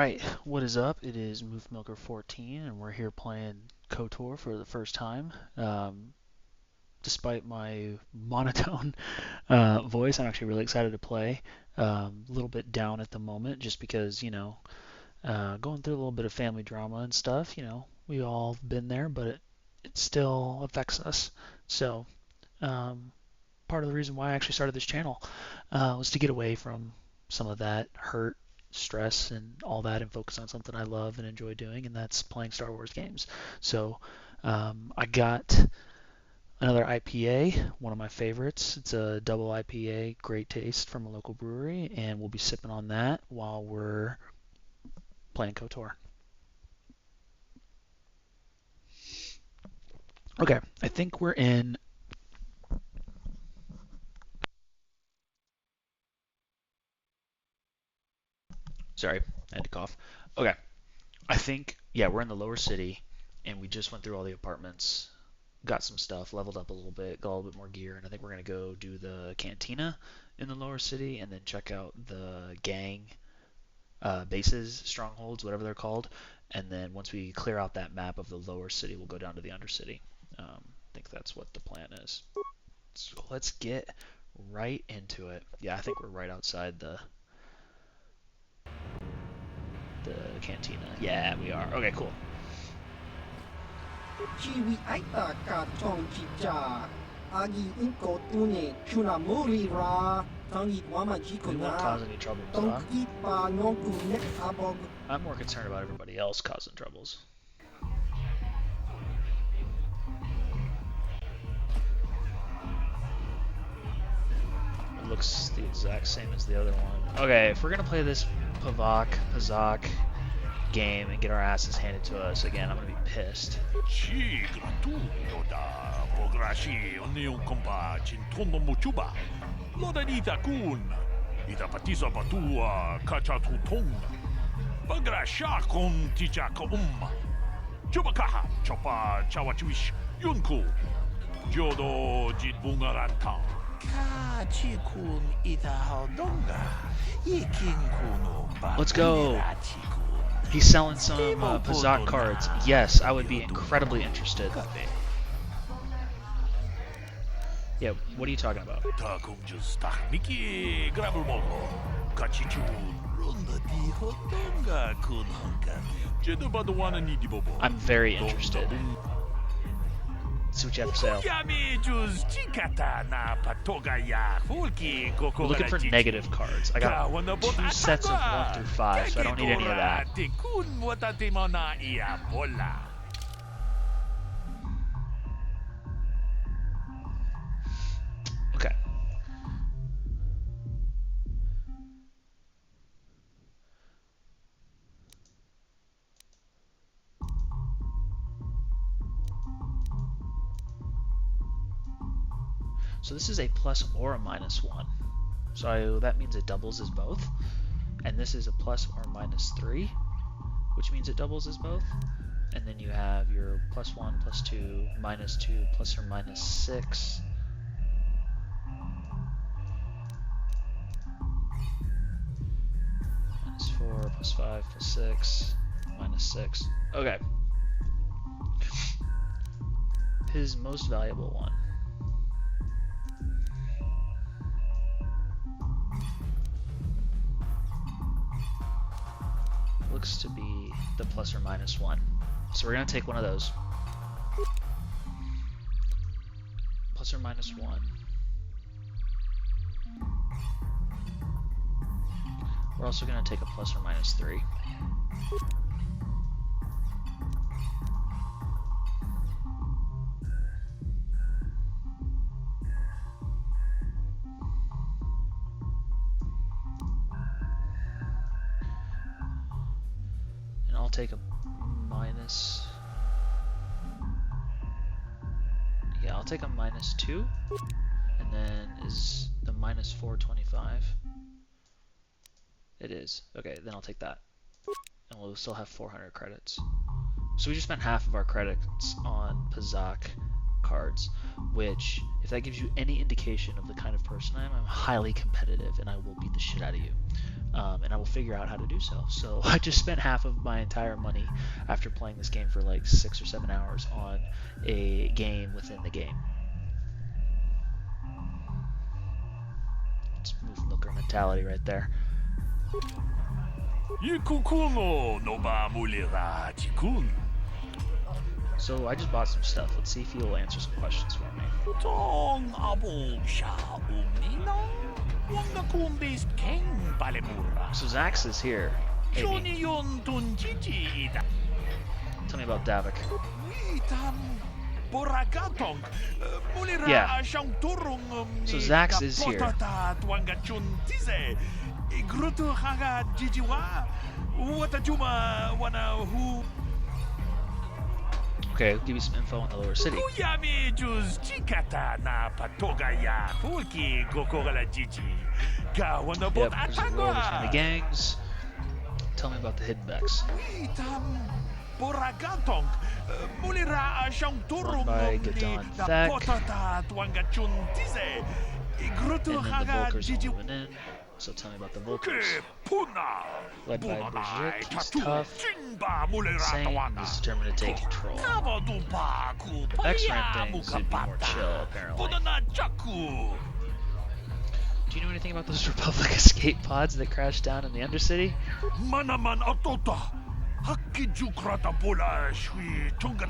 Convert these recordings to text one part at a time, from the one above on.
Alright, what is up? It is Moof Milker 14, and we're here playing KOTOR for the first time. Despite my monotone voice, I'm actually really excited to play. A little bit down at the moment, just because, going through a little bit of family drama and stuff. We all been there, but it still affects us. So, part of the reason why I actually started this channel was to get away from some of that hurt, stress, and all that, and focus on something I love and enjoy doing, and that's playing Star Wars games. So I got another IPA, one of my favorites. It's a double IPA, great taste from a local brewery, and we'll be sipping on that while we're playing KOTOR. Okay, I think we're in. Sorry, I had to cough. Okay, I think, yeah, we're in the lower city, and we just went through all the apartments, got some stuff, leveled up a little bit, got a little bit more gear, and I think we're going to go do the Cantina in the lower city, and then check out the gang bases, strongholds, whatever they're called. And then once we clear out that map of the lower city, we'll go down to the undercity. I think that's what the plan is. So let's get right into it. Yeah, I think we're right outside the Cantina. Yeah, we are. Okay, cool. ชีวิตไอ้ตากาทองจิจาอากีอินโกตุเนชุนาโมรีราทางอีกว่ามันชิคุ We นา won't cause any troubles, ต้อง huh? กีปางองกูเน็กอาบอก I'm more concerned about everybody else causing troubles. It looks the exact same as the other one. Okay, if we're gonna play this Pazak game and get our asses handed to us again, I'm gonna be pissed. Sì, gratuito da pograshi oneon kompa chintono mochuba. Loda dita kun. Ita patisa batua kacha tutong. Bagrasha kon tijaka Chubakaha chopa chawachuish yunku. Jodo jitbungaranta. Kachi kun ita hodonga. Yikin kuno ba. Let's go. He's selling some Pazak cards. Yes, I would be incredibly interested. Yeah, what are you talking about? I'm very interested. Let's see what you have for sale. We're looking for negative cards. I got 2 sets of 1 through 5, so I don't need any of that. Okay. So this is a plus or a minus 1. So that means it doubles as both. And this is a plus or minus 3, which means it doubles as both. And then you have your plus 1, plus 2, minus 2, plus or minus 6. Minus 4, plus 5, plus 6, minus 6. Okay. His most valuable one. Looks to be the plus or minus 1. So we're going to take one of those. Plus or minus 1. We're also going to take a plus or minus 3. I'll take a minus. Yeah, I'll take a minus 2. And then is the minus 425? It is. Okay, then I'll take that. And we'll still have 400 credits. So we just spent half of our credits on Pazak cards, which, if that gives you any indication of the kind of person I am, I'm highly competitive and I will beat the shit out of you. and I will figure out how to do so. So I just spent half of my entire money after playing this game for like 6 or 7 hours on a game within the game. It's move milker mentality right there. So I just bought some stuff. Let's see if he'll answer some questions for me. So Zax is here. Amy. Tell me about Davik. Yeah. So Zax is here. Okay, I'll give you some info on the lower city. Yep, there's a war between the gangs. Tell me about the hidden Vex. Run by Gadon Thek. And then the Volkers are moving in. So tell me about the Volkers. Led by Bergik, he's tough, insane, he's determined to take control. The Vex ran things, it'd be more chill, apparently. Do you know anything about those Republic escape pods that crashed down in the Undercity?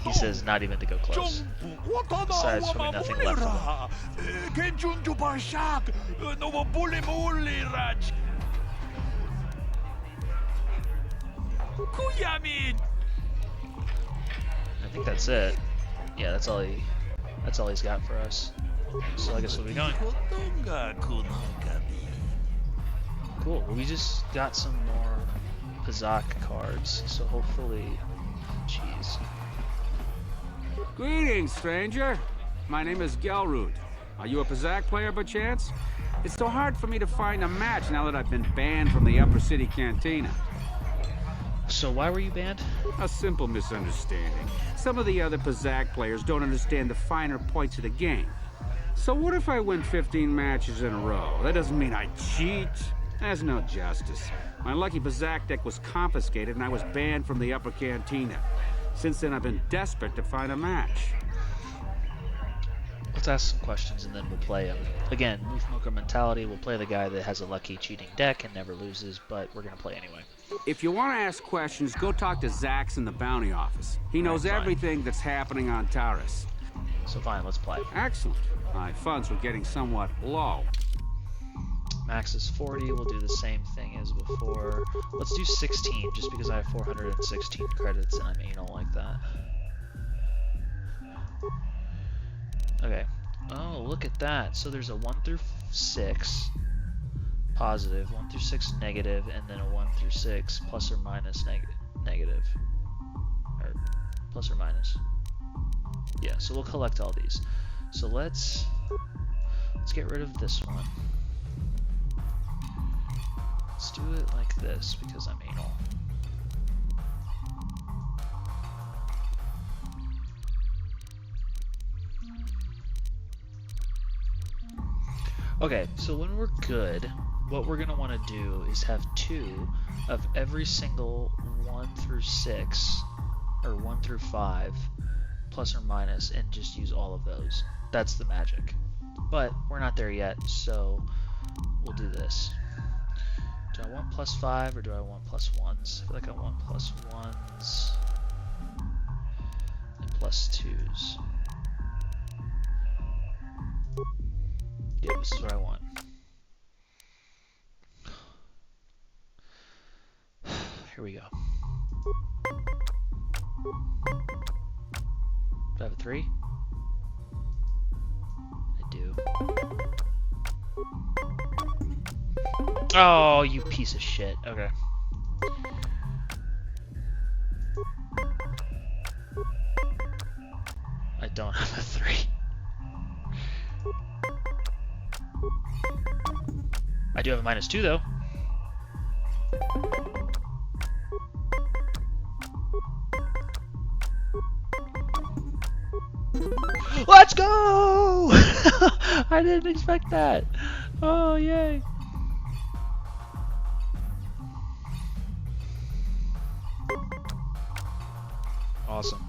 He says not even to go close. Besides, probably nothing left of I think that's it. Yeah, that's all he's got for us. So I guess we'll be going. Cool. Well, we just got some more Pazak cards, so hopefully, jeez. Greetings, stranger. My name is Gelrud. Are you a Pazak player by chance? It's so hard for me to find a match now that I've been banned from the Upper City Cantina. So why were you banned? A simple misunderstanding. Some of the other Pazak players don't understand the finer points of the game. So what if I win 15 matches in a row? That doesn't mean I cheat. There's no justice. My lucky Pazak deck was confiscated and I was banned from the Upper Cantina. Since then, I've been desperate to find a match. Let's ask some questions and then we'll play him. Again, move milker mentality, we'll play the guy that has a lucky cheating deck and never loses, but we're going to play anyway. If you want to ask questions, go talk to Zax in the bounty office. He knows everything that's happening on Taurus. So fine, let's play. Excellent. My funds were getting somewhat low. Max is 40, we'll do the same thing as before. Let's do 16, just because I have 416 credits and I'm anal like that. Okay. Oh, look at that. So there's a 1 through 6 positive, 1 through 6 negative, and then a 1 through 6 plus or minus negative. Or plus or minus. Yeah, so we'll collect all these. So let's get rid of this one. Let's do it like this because I'm anal. Okay, so when we're good, what we're going to want to do is have 2 of every single 1 through 6 or 1 through 5 plus or minus and just use all of those. That's the magic. But we're not there yet, so we'll do this. Do I want +5 or do I want +1s? I feel like I want +1s and +2s. Yeah, this is what I want. Here we go. Do I have a 3? I do. Oh, you piece of shit. Okay. I don't have a 3. I do have a -2 though. Let's go! I didn't expect that. Oh, yay. Awesome.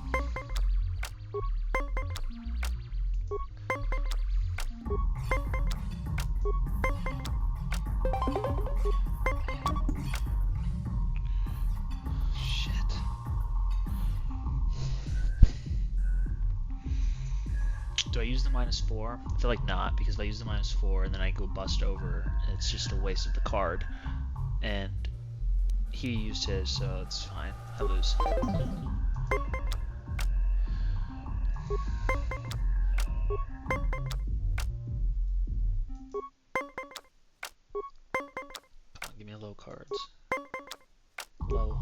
Shit. Do I use the -4? I feel like not, because if I use the -4 and then I go bust over, it's just a waste of the card. And he used his, so it's fine. I lose. Come on, give me low cards. Low.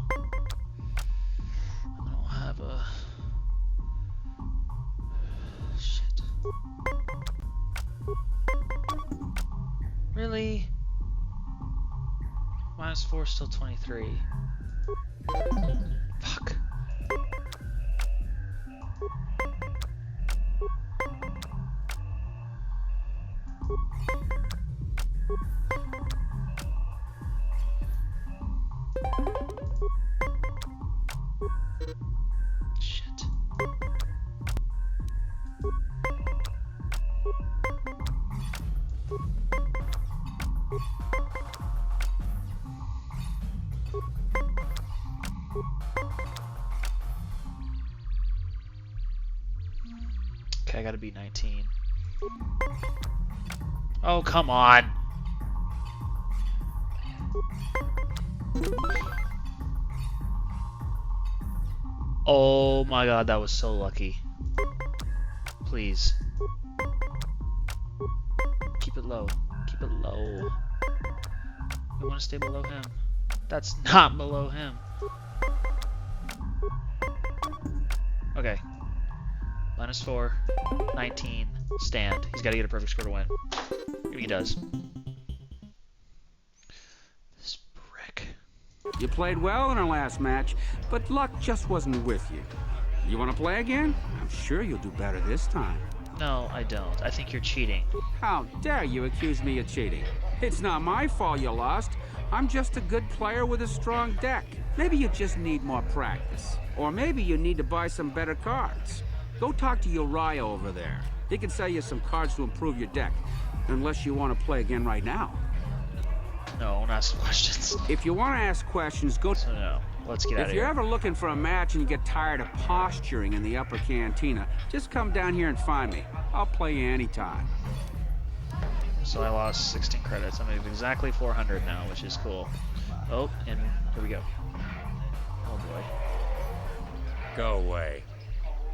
I don't have a... Shit. Really? -4 still 23. Fuck. Shit. Okay, I gotta beat 19. Oh, come on! Oh my god, that was so lucky. Please. Keep it low. Keep it low. We want to stay below him. That's not below him. Okay. -4, 19, stand. He's got to get a perfect score to win. He does. This brick. You played well in our last match, but luck just wasn't with you. You want to play again? I'm sure you'll do better this time. No, I don't. I think you're cheating. How dare you accuse me of cheating? It's not my fault you lost. I'm just a good player with a strong deck. Maybe you just need more practice. Or maybe you need to buy some better cards. Go talk to Uriah over there. He can sell you some cards to improve your deck. Unless you want to play again right now. No, I won't ask questions. If you want to ask questions, go... So no, let's get out of If here. you're ever looking for a match and you get tired of posturing in the upper cantina, just come down here and find me. I'll play you anytime. So I lost 16 credits. I'm at exactly 400 now, which is cool. Oh, and here we go. Oh boy. Go away.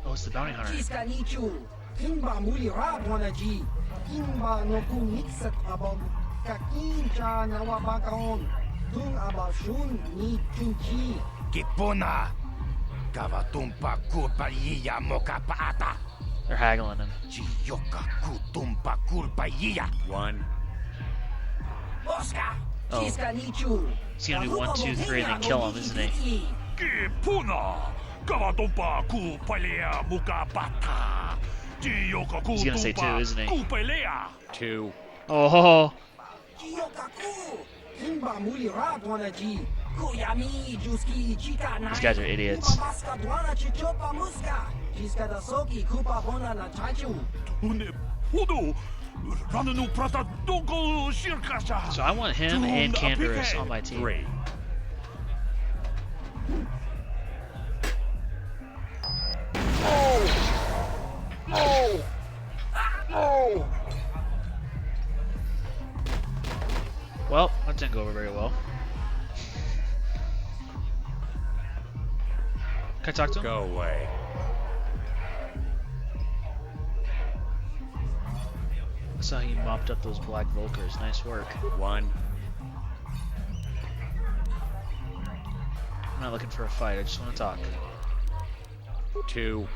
Oh, it's the bounty hunter. Chiskanichu, Kimba Mulira Wanaji, Kimba no Kumixat abog, Kakincha Nawabakaon, Tung Abashun ni Chunchi. Kipuna, Kavatumpa Kurpaiya Mokapaata, They're haggling him. Chioka Kutumpa Kurpaiya. One. Oscar, Oh. Chiskanichu. He's gonna do 1, 2, 3, and then kill him, isn't he? Kipuna. Kavatumpa kupalea mukapata. Chioka He's gonna say 2, isn't he? kupalea. 2. Oh, Chiyokaku, Kimba Mulira Wanaji, Kuyami Juski Chika Nai. these guys are idiots. Maska Dwana Chichopa Muska, Chiskadasoki Kupa Bona na Chachu. Une podo. Rananu prata donko shirkasha. So I want him and Canderous on my team. 3. Well, that didn't go over very well. Can I talk to him? Go away. I saw you mopped up those black Volkers. Nice work. 1. I'm not looking for a fight. I just want to talk. 2.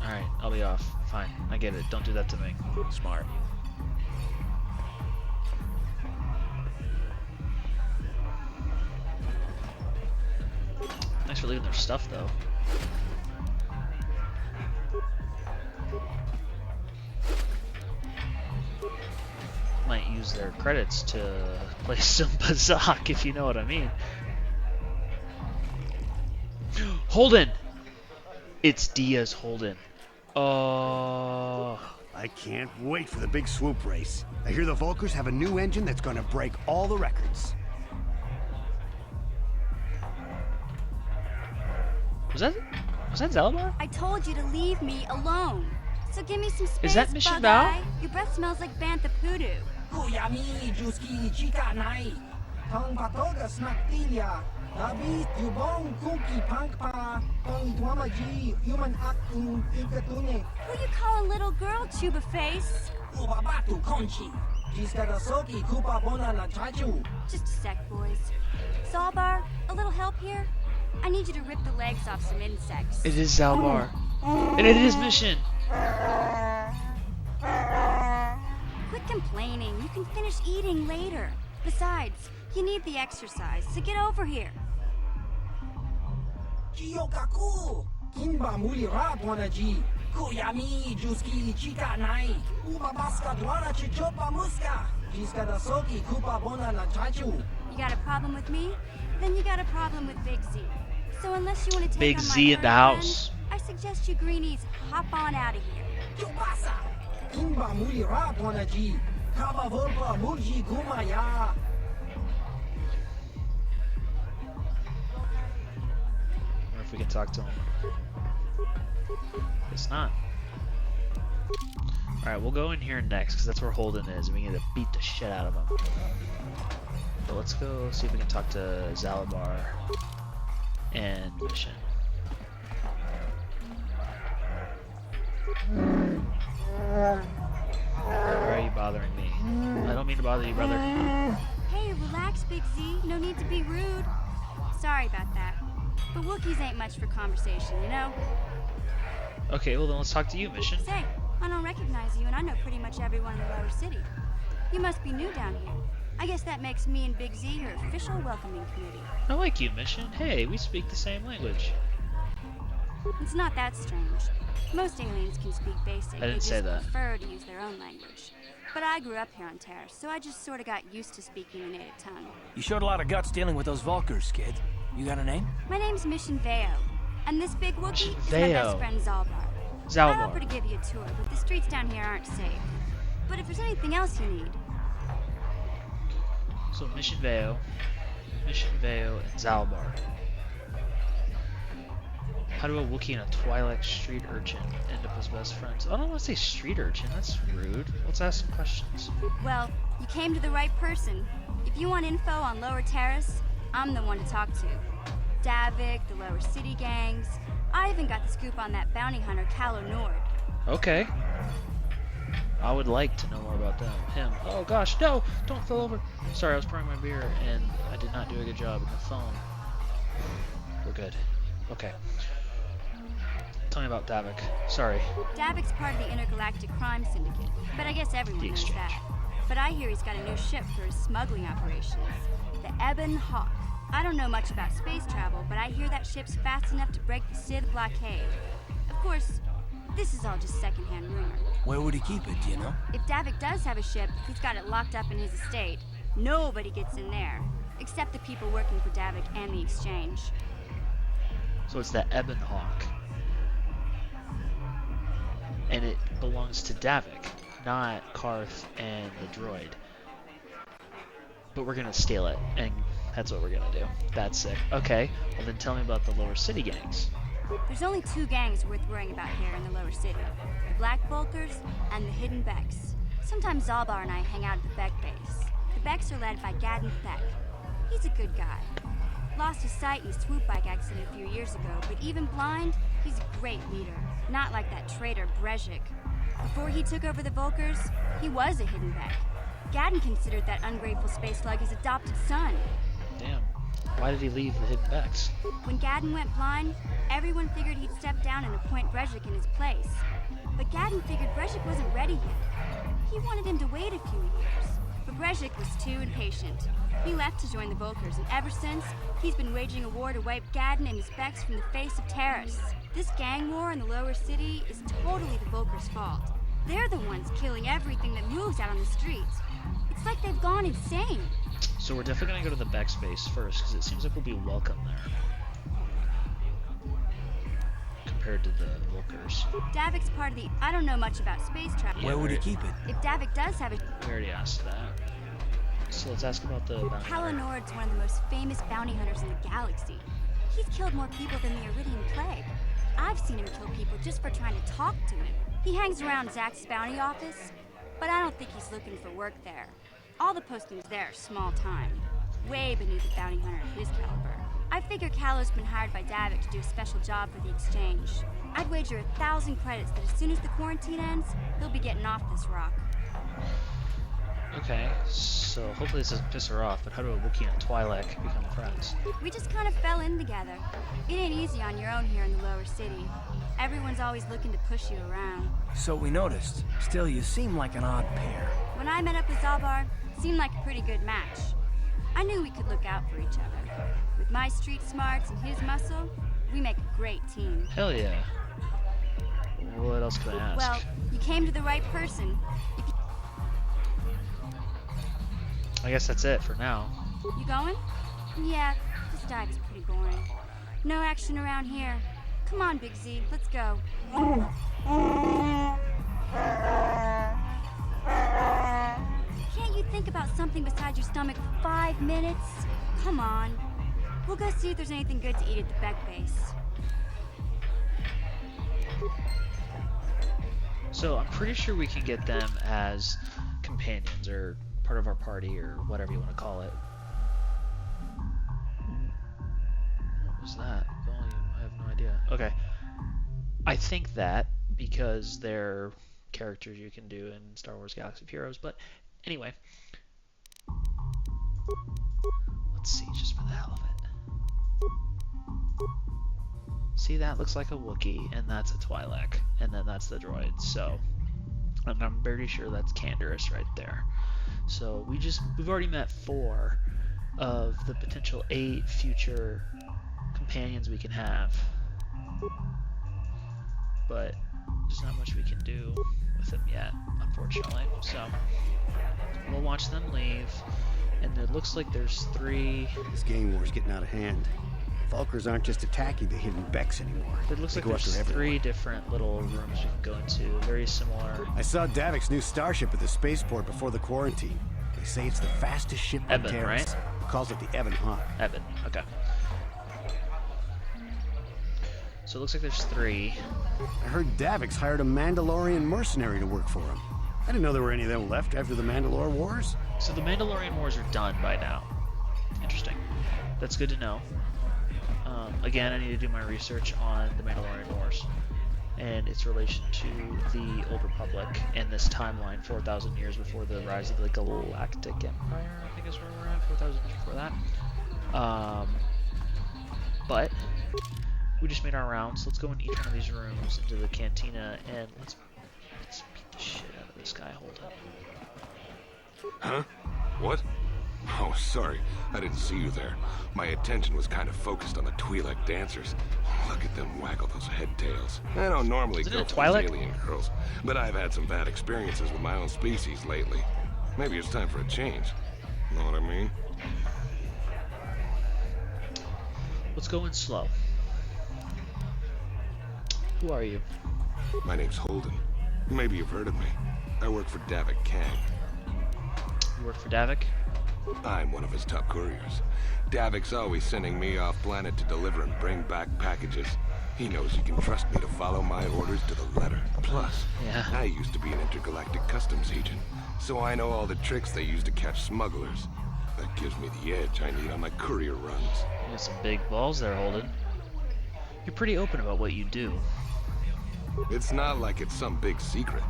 Alright, I'll be off. Fine. I get it. Don't do that to me. Smart. Thanks for leaving their stuff, though. might use their credits to play some Bazak, if you know what I mean. Holden! It's Diaz Holden. Oh. I can't wait for the big swoop race. I hear the Volkers have a new engine that's gonna break all the records. Was that Zaalbar? I told you to leave me alone. So give me some space, Is that Mission Bug Val? Eye. Your breath smells like Bantha Poodoo. Kuyami Juski Chika Nai. Tong Patoga Snaktilia. David Yubong Kuki Pankpa. Tong Dwamaji Human Acting Ikatune. Who you calling little girl, Chuba Face? Ubabatu Conchi. Jiskadasoki Kupa Bona na Chachu. Just a sec, boys. Zaalbar, a little help here? I need you to rip the legs off some insects. It is Zaalbar. And it is Mission. Quit complaining. You can finish eating later. Besides, you need the exercise, so get over here. Kiyokaku. Kinba Muli Rat Wanaji. Kuyami Juski Chika Nai. Ubabaska Dwana Chichopa Muska. Jiskadasoki Kupa Bona na Chachu. You got a problem with me? Then you got a problem with Big Z. So unless you want to take Big on my Z in the furry house. friend, I suggest you greenies hop on out of here. Chubasa. Kimba Muli Rat Wanaji. Kaba Volpa Mulji Gumaya. I wonder if we can talk to him. It's not. Alright, we'll go in here next, because that's where Holden is, and we need to beat the shit out of him. But let's go see if we can talk to Zaalbar and Mission. Why are you bothering me? I don't mean to bother you, brother. Hey, relax, Big Z. No need to be rude. Sorry about that. But Wookiees ain't much for conversation, you know? Okay, well then let's talk to you, Mission. Say, I don't recognize you, and I know pretty much everyone in the lower city. You must be new down here. I guess that makes me and Big Z your official welcoming committee. I like you, Mission. Hey, we speak the same language. It's not that strange. Most aliens can speak basic. I didn't say They that. just prefer to use their own language. But I grew up here on Terrace, so I just sort of got used to speaking the native tongue. You showed a lot of guts dealing with those Volkers, kid. You got a name? My name's Mission Veo, and this big Wookiee is my Veo. best friend Zaalbar. Zaalbar. I'd offer to give you a tour, but the streets down here aren't safe. But if there's anything else you need, So Mission Veo, and Zaalbar. How do a Wookiee and a Twi'lek street urchin end up as best friends? I don't want to say street urchin, that's rude. Let's ask some questions. well, you came to the right person. If you want info on Lower Terrace, I'm the one to talk to. Davik, the Lower City gangs. I even got the scoop on that bounty hunter, Calo Nord. Okay. I would like to know more about him. Oh gosh, no! Don't fall over! Sorry, I was pouring my beer and I did not do a good job in the phone. We're good. Okay. Tell me about Davik. Sorry. Davik's part of the Intergalactic Crime Syndicate, but I guess everyone The knows Exchange. that. But I hear he's got a new ship for his smuggling operations, the Ebon Hawk. I don't know much about space travel, but I hear that ship's fast enough to break the Sith blockade. Of course, this is all just secondhand rumor. Where would he keep it, do you know? If Davik does have a ship, he's got it locked up in his estate. Nobody gets in there, except the people working for Davik and the Exchange. So it's the Ebon Hawk. And it belongs to Davik, not Karth and the droid. But we're gonna steal it, and that's what we're gonna do. That's sick. Okay, well then tell me about the Lower City gangs. There's only two gangs worth worrying about here in the Lower City. The Black Volkers and the Hidden Becks. Sometimes Zaalbar and I hang out at the Beck base. The Becks are led by Gadden Beck. He's a good guy. Lost his sight in a swoop bike accident a few years ago, but even blind, he's a great leader. Not like that traitor Brezhik. Before he took over the Volkers, he was a Hidden Beck. Gadden considered that ungrateful space slug his adopted son. Damn. Why did he leave the Hidden Becks? When Gadden went blind, everyone figured he'd step down and appoint Brezhik in his place. But Gadden figured Brezhik wasn't ready yet. He wanted him to wait a few years. But Brezhik was too impatient. He left to join the Volkers, and ever since, he's been waging a war to wipe Gadden and his Becks from the face of Terrace. This gang war in the Lower City is totally the Volkers' fault. They're the ones killing everything that moves out on the streets. insane. So we're definitely gonna go to the backspace first, because it seems like we'll be welcome there. Compared to the Volkers. Davik's part of the... I don't know much about space travel. Where would he keep it? If Davik does have a... We already asked that. So let's ask about the bounty hunter. Kalanord's one of the most famous bounty hunters in the galaxy. He's killed more people than the Iridian Plague. I've seen him kill people just for trying to talk to him. He hangs around Zack's bounty office, but I don't think he's looking for work there. All the postings there are small time, way beneath a bounty hunter of his caliber. I figure Kalo's been hired by Davik to do a special job for the exchange. I'd wager 1,000 credits that as soon as the quarantine ends, he'll be getting off this rock. Okay, so hopefully this doesn't piss her off, but how do a Wookiee and a Twi'lek become friends? We just kind of fell in together. It ain't easy on your own here in the lower city. Everyone's always looking to push you around. So we noticed. Still, you seem like an odd pair. When I met up with Zaalbar, it seemed like a pretty good match. I knew we could look out for each other. With my street smarts and his muscle, we make a great team. Hell yeah. What else can I ask? Well, you came to the right person. I guess that's it for now. You going? Yeah, this dive is pretty boring. No action around here. Come on, Big Z, let's go. Can't you think about something besides your stomach for 5 minutes? Come on. We'll go see if there's anything good to eat at the Beck base. So I'm pretty sure we can get them as companions or part of our party or whatever you want to call it. What was that? Volume, I have no idea. Okay. I think that because they're characters you can do in Star Wars Galaxy of Heroes, but anyway. Let's see, just for the hell of it. See, that looks like a Wookiee, and that's a Twi'lek, and then that's the droid, so I'm pretty sure that's Canderous right there. So we've already met 4 of the potential 8 future companions we can have, but there's not much we can do with them yet, unfortunately. So we'll watch them leave, and it looks like there's 3. This gang war's getting out of hand. Vulkars aren't just attacking the hidden Becks anymore. It looks They like go after there's 3 everyone. different little rooms we can go into, very similar. I saw Davik's new starship at the spaceport before the quarantine. They say it's the fastest ship on Eben, Terrace. right? Calls it the Eben Hawk. Eben, okay. So it looks like there's 3. I heard Davik's hired a Mandalorian mercenary to work for him. I didn't know there were any of them left after the Mandalore Wars. So the Mandalorian Wars are done by now. Interesting. That's good to know. Again, I need to do my research on the Mandalorian Wars and its relation to the Old Republic and this timeline 4,000 years before the rise of the Galactic Empire, I think is where we're at, 4,000 years before that. But we just made our rounds. Let's go in each one of these rooms into the Cantina and let's beat the shit out of this guy. Hold him. Huh? What? Oh, sorry. I didn't see you there. My attention was kind of focused on the Twi'lek dancers. Look at them waggle those head tails. I don't normally Isn't go it for Twi'lek? these alien girls, but I've had some bad experiences with my own species lately. Maybe it's time for a change. Know what I mean? Let's go in slow. Who are you? My name's Holden. Maybe you've heard of me. I work for Davik Kang. You work for Davik? I'm one of his top couriers. Davik's always sending me off planet to deliver and bring back packages. He knows you can trust me to follow my orders to the letter. Plus, Yeah. I used to be an intergalactic customs agent, so I know all the tricks they use to catch smugglers. That gives me the edge I need on my courier runs. You got some big balls there, Holden. You're pretty open about what you do. It's not like it's some big secret.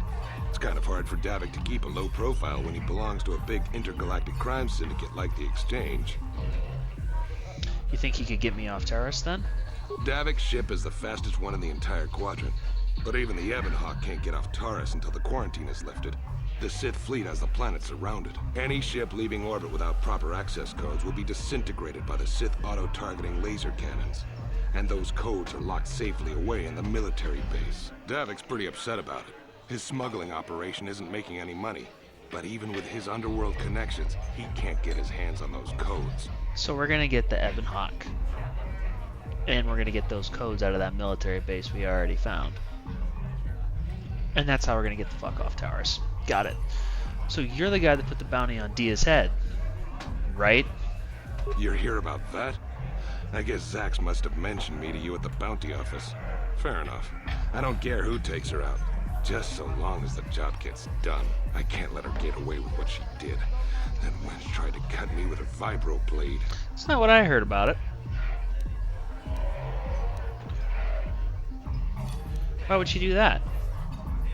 It's kind of hard for Davik to keep a low profile when he belongs to a big intergalactic crime syndicate like the Exchange. You think he could get me off Terrace then? Davik's ship is the fastest one in the entire quadrant. But even the Eben Hawk can't get off Taurus until the quarantine is lifted. The Sith fleet has the planet surrounded. Any ship leaving orbit without proper access codes will be disintegrated by the Sith auto-targeting laser cannons. And those codes are locked safely away in the military base. Davik's pretty upset about it. His smuggling operation isn't making any money. But even with his underworld connections, he can't get his hands on those codes. So we're gonna get the Ebon Hawk. And we're gonna get those codes out of that military base we already found. And that's how we're gonna get the fuck off towers. Got it. So you're the guy that put the bounty on Dia's head, right? You're here about that? I guess Zax must have mentioned me to you at the bounty office. Fair enough. I don't care who takes her out. Just so long as the job gets done. I can't let her get away with what she did. That wench tried to cut me with her vibro blade. That's not what I heard about it. Why would she do that?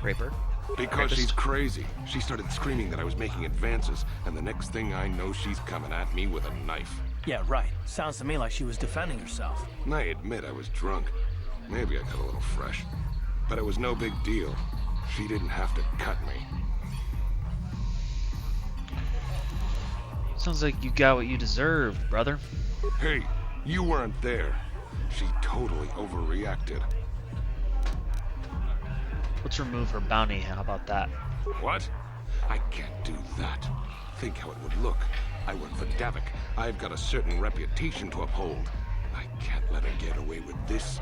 Rape her? Because she's crazy. She started screaming that I was making advances, and the next thing I know, she's coming at me with a knife. Yeah, right. Sounds to me like she was defending herself. I admit I was drunk. Maybe I got a little fresh. But it was no big deal. She didn't have to cut me. Sounds like you got what you deserved, brother. Hey, you weren't there. She totally overreacted. Let's remove her bounty. How about that? What? I can't do that. Think how it would look. I work for Davik. I've got a certain reputation to uphold. I can't let her get away with this.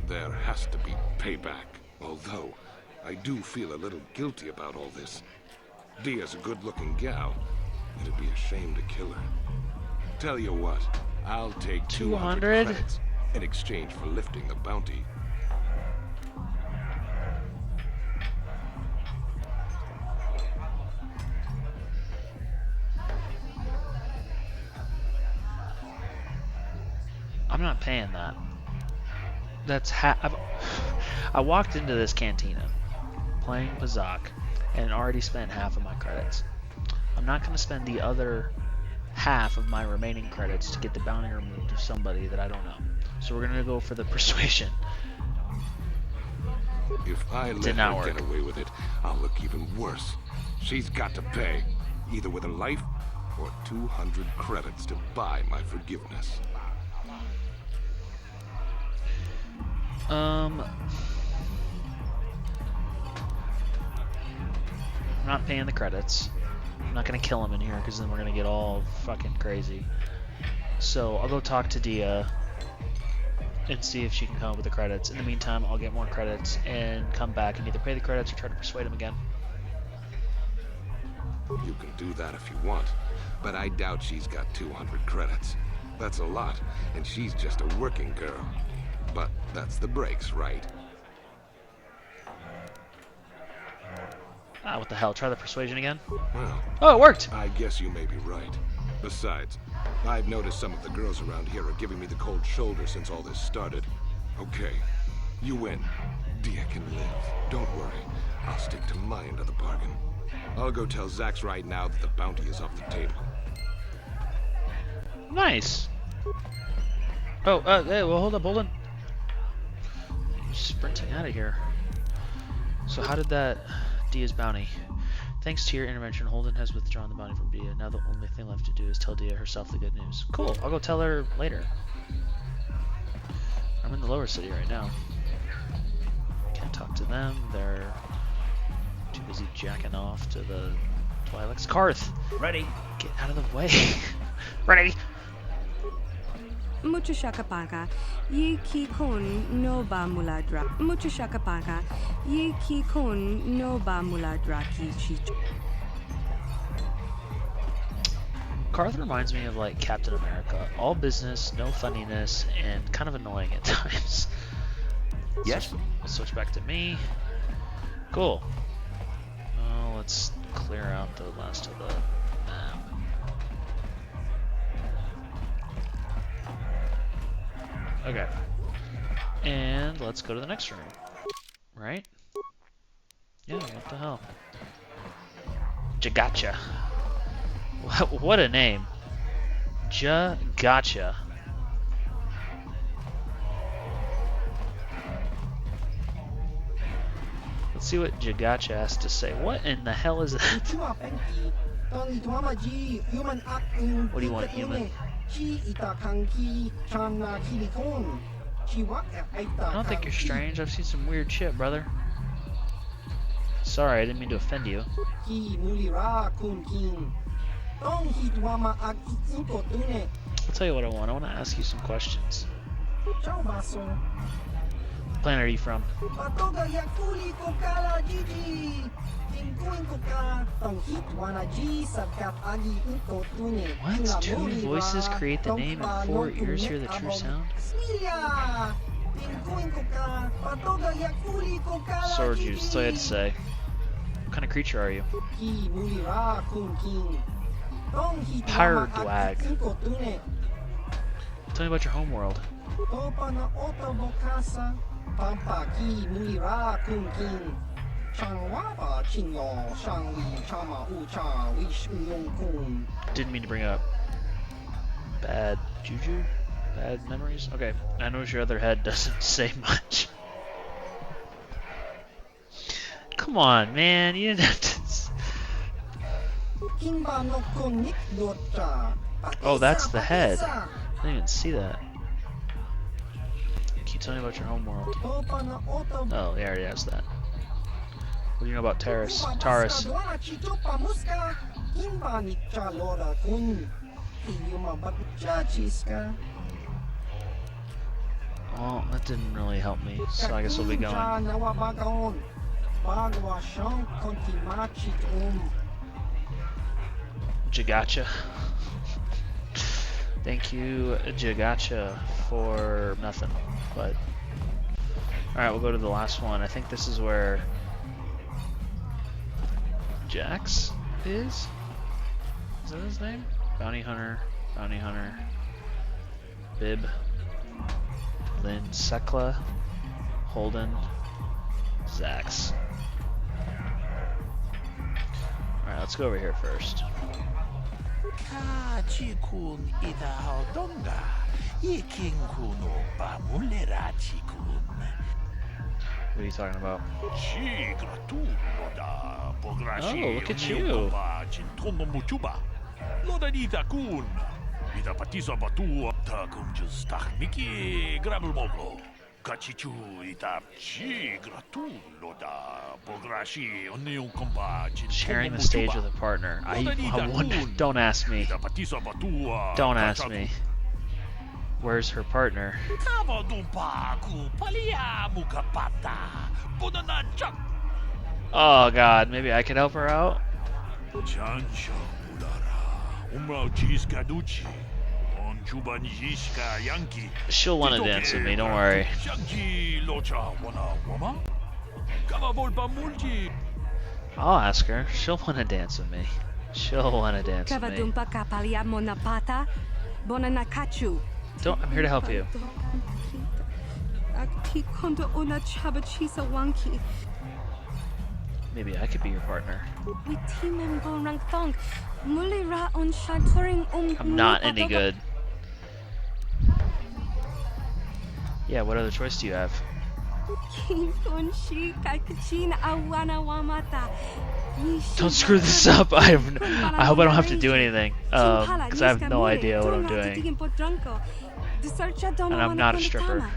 There has to be payback. Although, I do feel a little guilty about all this. Dia's a good-looking gal. It'd be a shame to kill her. Tell you what, I'll take 200 credits in exchange for lifting the bounty. I'm not paying that. That's I walked into this cantina playing Bazak and already spent half of my credits. I'm not going to spend the other half of my remaining credits to get the bounty removed of somebody that I don't know. So we're going to go for the persuasion. If I let her get away with it, I'll look even worse. She's got to pay, either with her life or 200 credits to buy my forgiveness. I'm not paying the credits. I'm not gonna kill him in here because then we're gonna get all fucking crazy. So I'll go talk to Dia and see if she can come up with the credits. In the meantime, I'll get more credits and come back and either pay the credits or try to persuade him again. You can do that if you want, but I doubt she's got 200 credits. That's a lot, and she's just a working girl. But that's the breaks, right? Ah, what the hell? Try the persuasion again? Well, oh, it worked! I guess you may be right. Besides, I've noticed some of the girls around here are giving me the cold shoulder since all this started. Okay, you win. Dia can live. Don't worry. I'll stick to my end of the bargain. I'll go tell Zax right now that the bounty is off the table. Nice! Oh, hey, well, hold on. Sprinting out of here. So how did that... Dia's bounty. Thanks to your intervention, Holden has withdrawn the bounty from Dia. Now the only thing left to do is tell Dia herself the good news. Cool, I'll go tell her later. I'm in the lower city right now. Can't talk to them, they're too busy jacking off to the Twi'leks. Karth! Ready? Get out of the way. Ready! Mucho shakapaka, ye ki kun no ba muladra. Mucho shakapaka, ye ki kun no ba muladra ki chicho. Karth reminds me of like Captain America. All business, no funniness, and kind of annoying at times. Yes? Let's switch back to me. Cool. Well, let's clear out the last of the map. Okay. And let's go to the next room. Right? Yeah, what the hell? Jagacha. What a name. Jagacha. Let's see what Jagacha has to say. What in the hell is that? What do you want, human? I don't think you're strange. I've seen some weird shit, brother. Sorry, I didn't mean to offend you. Ki mulira kun king. Tong hitwama ag inko tune. I'll tell you what I want. I want to ask you some questions. Ciao baso. What planet are you from? Patoga yakuli ko kala Gigi. Tingkuin ko ka. Tong hitwana G sabkat agi inko tune. What? Two voices create the name and 4 ears hear the true sound? Smilia. Tingkuin ko ka. Patoga yakuli ko kala Sword juice, that's all I had to say. What kind of creature are you? Ki mulira kun king. Tong Pirate hitwama Dwag. ag inko tune. Tell me about your homeworld. Topa na oto bokasa, pampa ki mulira kun king. Changwapa chinyo, shangwi chama ucha, wish uyong kun. Didn't mean to bring up bad juju? Bad memories? Okay, I notice your other head doesn't say much. Come on, man, you didn't have to... Kimba no konik docha. Oh, that's the head. I didn't even see that. Can you tell me about your homeworld? Topa na oto Oh, he already asked that. What do you know about Taurus? Taurus. dwana chichopa muska. Kimba ni chalora kun. Iyuma bat chachiska. Well, that didn't really help me, so I guess we'll be going. Nawa bagwa shang konti machit Jagacha. Thank you, Jagacha, for nothing. But alright, we'll go to the last one. I think this is where Jax is? Is that his name? Bounty Hunter, Bib, Lynn, Sekla, Holden, Zax. Alright, let's go over here first. Kachikun idahaldonga. Ikingkuno bamulera-chikun. What are you talking about? Oh, look at you. Lodanita-kun. Ida patisa batua takum just miki grabelmoglo. Kachichu ita chi gratulo da pograshi onion kompa. Sharing the stage with a partner. I wonder. Don't ask me. Don't ask me. Where's her partner? Oh God, maybe I could help her out. She'll want to dance with me, don't worry. I'll ask her. She'll want to dance with me. She'll want to dance with me. Don't, I'm here to help you. Maybe I could be your partner. I'm not any good. Yeah, what other choice do you have? Don't screw this up. I hope I don't have to do anything. Because I have no idea what I'm doing. And I'm not a stripper.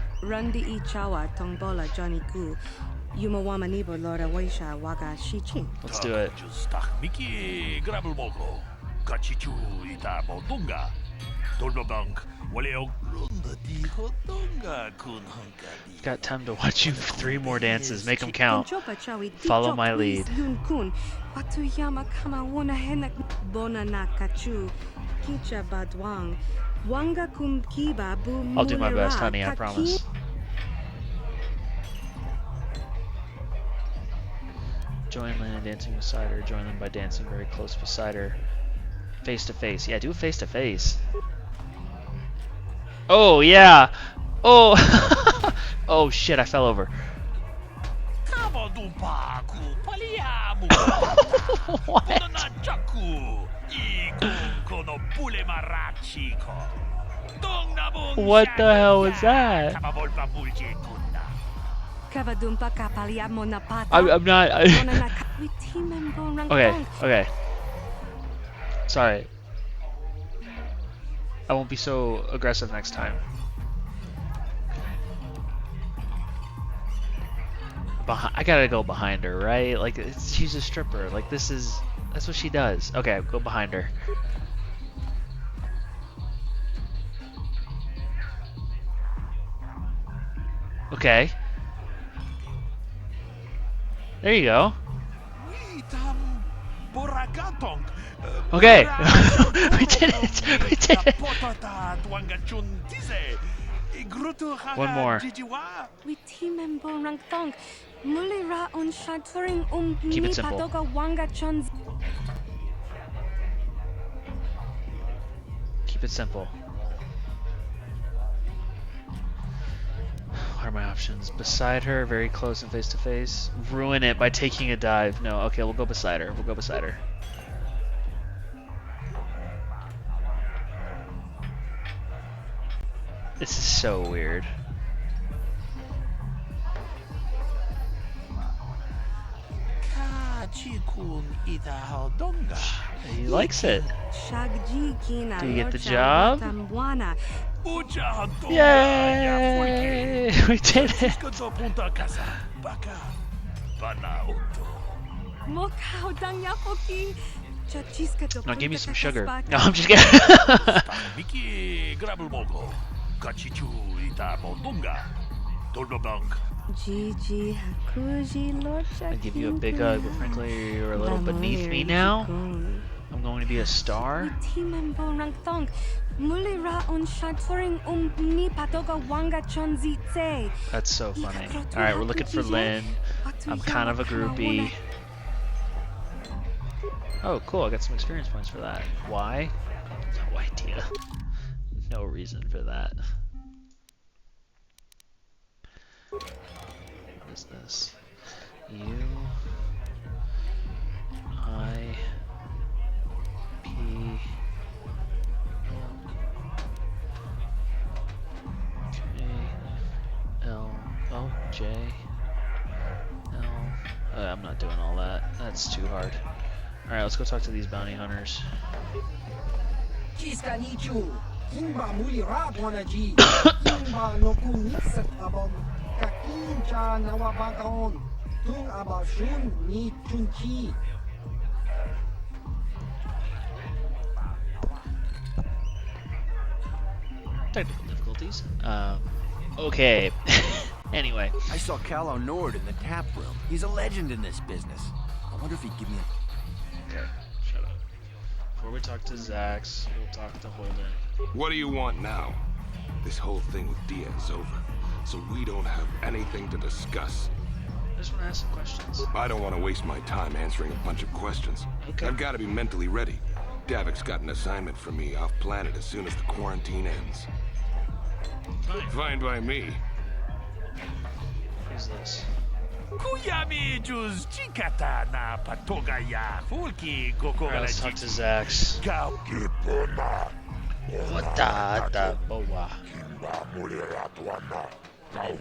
Let's do it. Got time to watch you 3 more dances. Make them count. Follow my lead. I'll do my best, honey, I promise. Join Lynn in dancing beside her. Join them by dancing very close beside her. Face to face. Yeah, do face to face. Oh, yeah. Oh. Oh, shit, I fell over. What? What the hell was that? I'm not. Okay. Sorry. I won't be so aggressive next time. behind. I gotta go behind her, right? Like she's a stripper. Like that's what she does. Okay, I'll go behind her. Okay. There you go. Okay. We did it. We did it. One more. Keep it simple. Keep it simple. What are my options? Beside her, very close and face to face. Ruin it by taking a dive. No, okay, we'll go beside her. We'll go beside her. This is so weird. He likes it. Do you get the job? Yay! We did it! No, give me some sugar. No, I'm just kidding. I give you a big hug, but frankly, you're a little beneath me now. I'm going to be a star. That's so funny. Alright, we're looking for Lynn. I'm kind of a groupie. Oh, cool. I got some experience points for that. Why? No idea. No reason for that. What is this? U I P K L O J L. I'm not doing all that. That's too hard. Alright, let's go talk to these bounty hunters. Technical difficulties. Okay. Anyway. I saw Calo Nord in the tap room. He's a legend in this business. I wonder if he'd give me a... Okay, shut up. Before we talk to Zax, we'll talk to Holden. What do you want now? This whole thing with Diaz's over, so we don't have anything to discuss. I just want to ask some questions. I don't want to waste my time answering a bunch of questions. Okay. I've got to be mentally ready. Davik's got an assignment for me off-planet as soon as the quarantine ends. Fine. Fine by me. Who's this? Alright, let's talk to Zax. What the boa?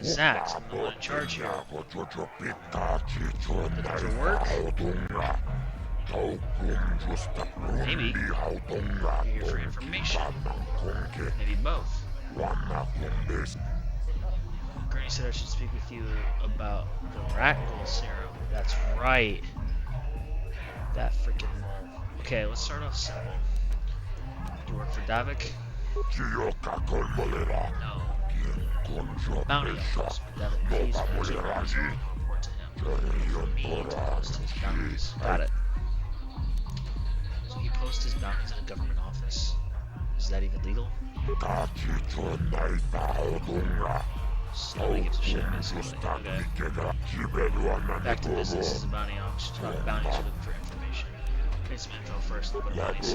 Zax, I'm the one in charge here. That doesn't work? Maybe. You're here for information. Maybe both. Granny said I should speak with you about the Rackhole serum. That's right. That freaking mole. Okay, let's start off simple. Do you work for Davik? No. Bounty office. Davik pays for his bounties. Report to him. For me to post his bounties. Got it. So he posts his bounties in a government office? Is that even legal? Nobody gives a shit, basically. Okay. Back to business. This is a bounty office. Bounties are looking for information. Get some info first, look what bounties.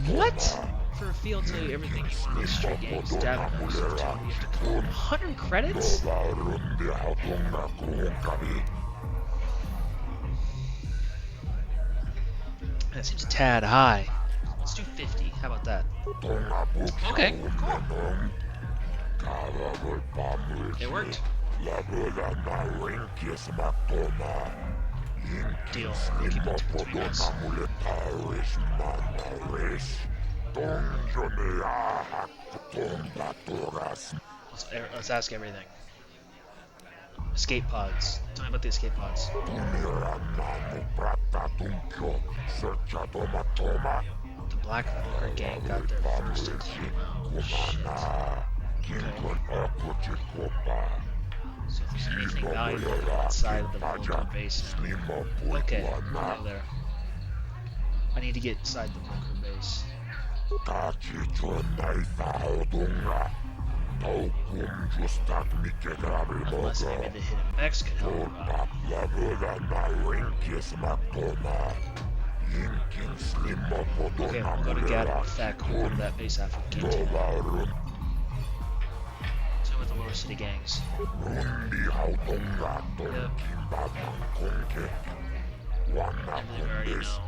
What? For a fee, I'll tell you everything you want. These street gangs, Davin knows. You have to collect 100 credits? That seems a tad high. Let's do 50. How about that? Okay, cool. It worked. Deal. We'll keep it between us. Let's ask everything. Escape pods. Tell me about the escape pods. The Black Vulgar gang got there first to claim out. Shit. Okay. So if there's anything valuable inside of the Vulgar base now. Okay, we'll go there. I need to get inside the Vulgar base. Unless maybe the hidden Vex could help out. Okay, we'll go to Gadget Thek. We'll go to that base after Cantina. So with the lower city gangs. Yep. And then we already know.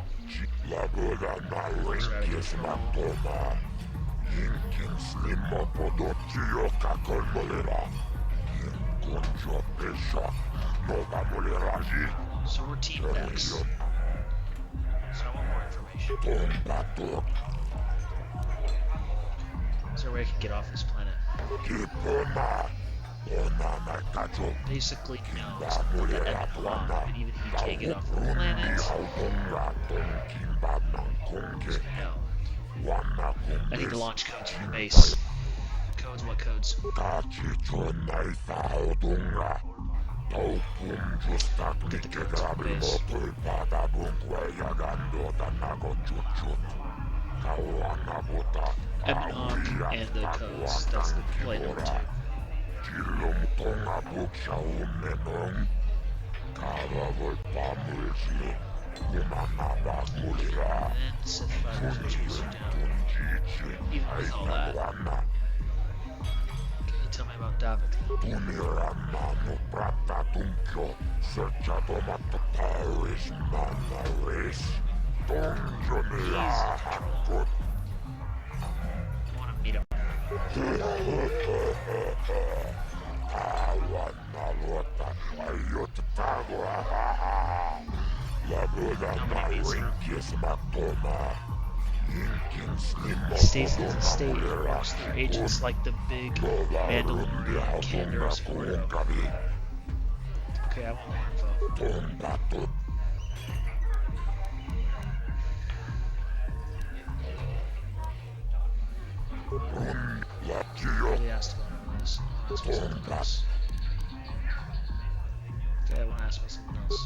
So we're Team Vex. So I want more information. Is there a way I can get off this planet? Basically, no. It's not the end block, but even he can't get off the planet. No. I need to launch codes from the base. Codes? What codes? We'll get the codes from the base. Ebonhawk and the codes. That's the play number 2. And Sith fighters will chase you down. Even with all that. Can you tell me about Davik? I want to meet him. Nobody meets him. He stays in his estate and works their agents like the big Mandalorian Canderous for him. Okay, I want more info. I really asked about all this. I want to ask me something else. Okay, I want to ask me something else.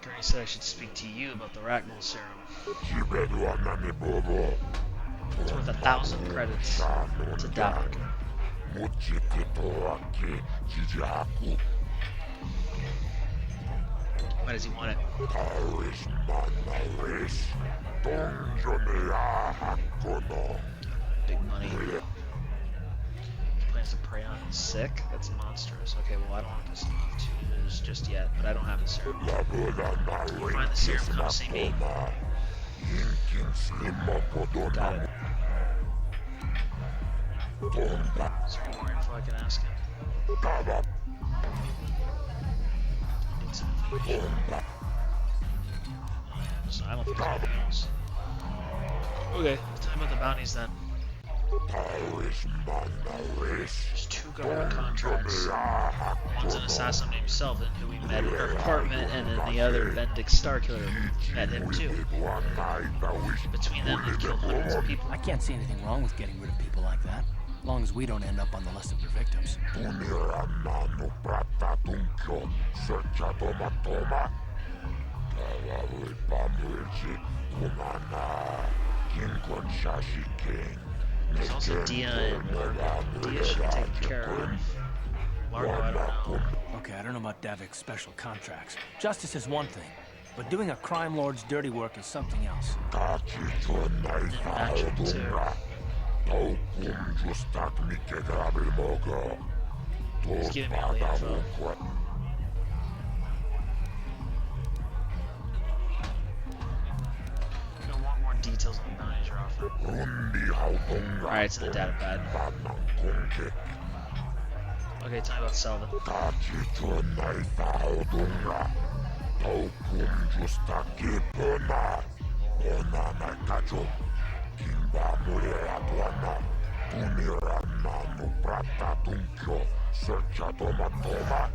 Gurney said I should speak to you about the Rackbull serum. It's worth 1,000 credits to Davik. Why does he want it? Big money. He plans to prey on sick? That's monstrous. Okay, well I don't want this off to lose just yet, but I don't have the serum. If you find the serum, come see me. Got it. Is there any more info I can ask him? Need some information. So I don't think there's anything else. Okay, tell me about the bounties then. There's 2 government contracts. One's an assassin named Selvin, who we met in her apartment, and then the other, Benedict Starkiller, met him too. Between them, they've killed hundreds of people. I can't see anything wrong with getting rid of people like that, as long as we don't end up on the list of their victims. There's also Dia and Margo. Dia should be taken care of. Margo, I don't know. Okay, I don't know about Davik's special contracts. Justice is one thing, but doing a crime lord's dirty work is something else. And natural too. He's giving me all the info. I want more details on the bounties you're offering. Alright, it's in the data pad. Okay, tell me about Selvin.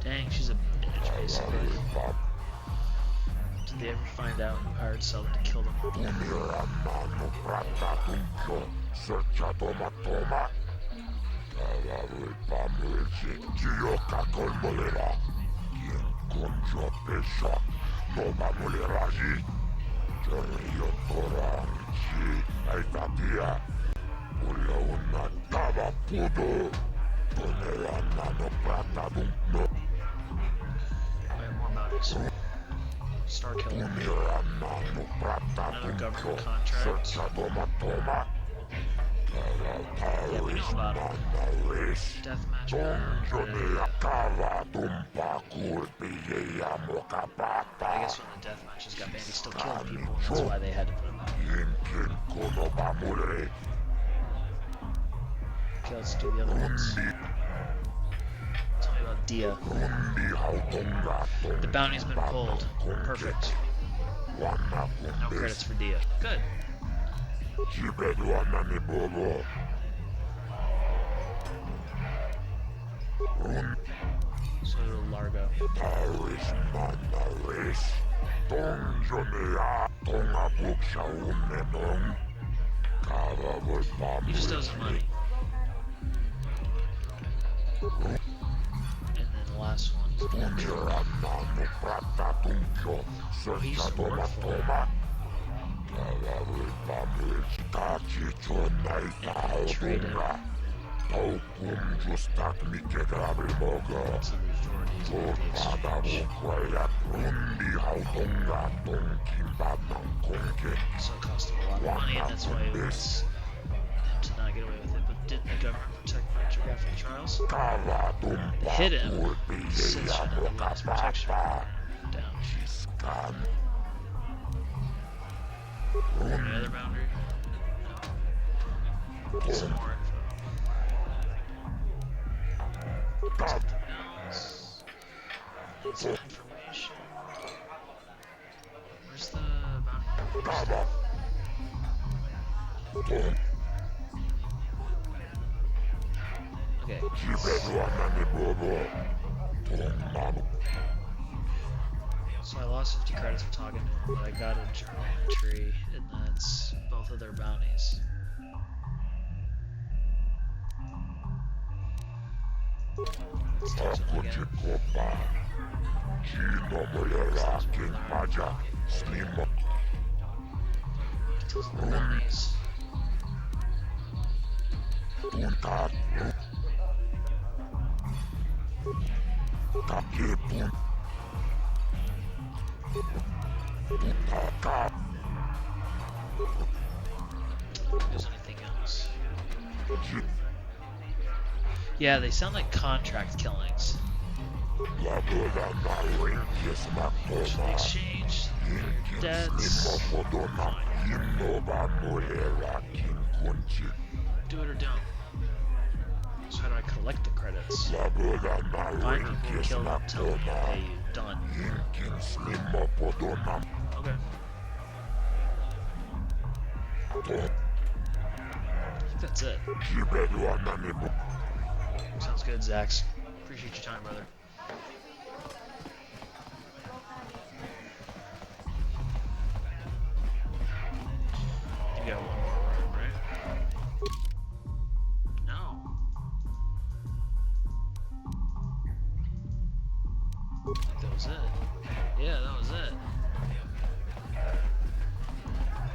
Dang, she's a bitch, basically. Did they ever find out who hired Sullivan to kill them all? More bounties. Star Killer. Another government contract. Yeah, we know about it. Deathmatch banner. I guess when the deathmatches got banned, he still killed people, and that's why they had to put him out. Okay, let's do the other ones. Tell me about Dia. The bounty's been pulled. Perfect. No credits for Dia. Good. So Largo. He just owes him money. And then the last one. Oh, he used to work for him. And traded. So it cost him a lot of money, and that's why it was him to not get away with it. But didn't the government protect Richard after the trials? They hit him. Sith should have witness protection. Down. Any other boundary? No. Get some more info. Something else. Need some information. Where's the bounty? Okay. So I lost 50 credits for talking to him, but I got a journal entry, and that's both of their bounties. Let's talk to them again. Kills the bounties. If there's anything else. Yeah, they sound like contract killings. Should exchange debts. Fine. Do it or don't. So how do I collect the credits? Find people who kill them, tell them to pay you. Done. Okay. I think that's it. Sounds good, Zax. Appreciate your time, brother. You got one more room, right? No. I think that was it. Yeah, that was it.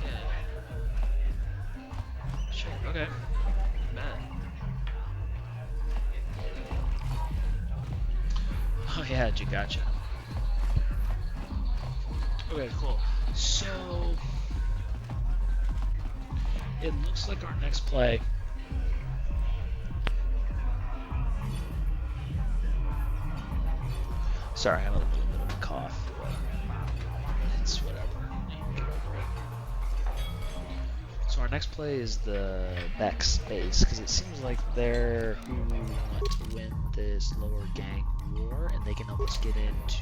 Yeah. Sure, okay. Bet. Oh yeah, gotcha. Okay, cool. So it looks like our next play sorry, I have a little bit of a cough. It's whatever. Get over it. So our next play is the Bex base, because it seems like they're who want to win this lower gang war, and they can help us get into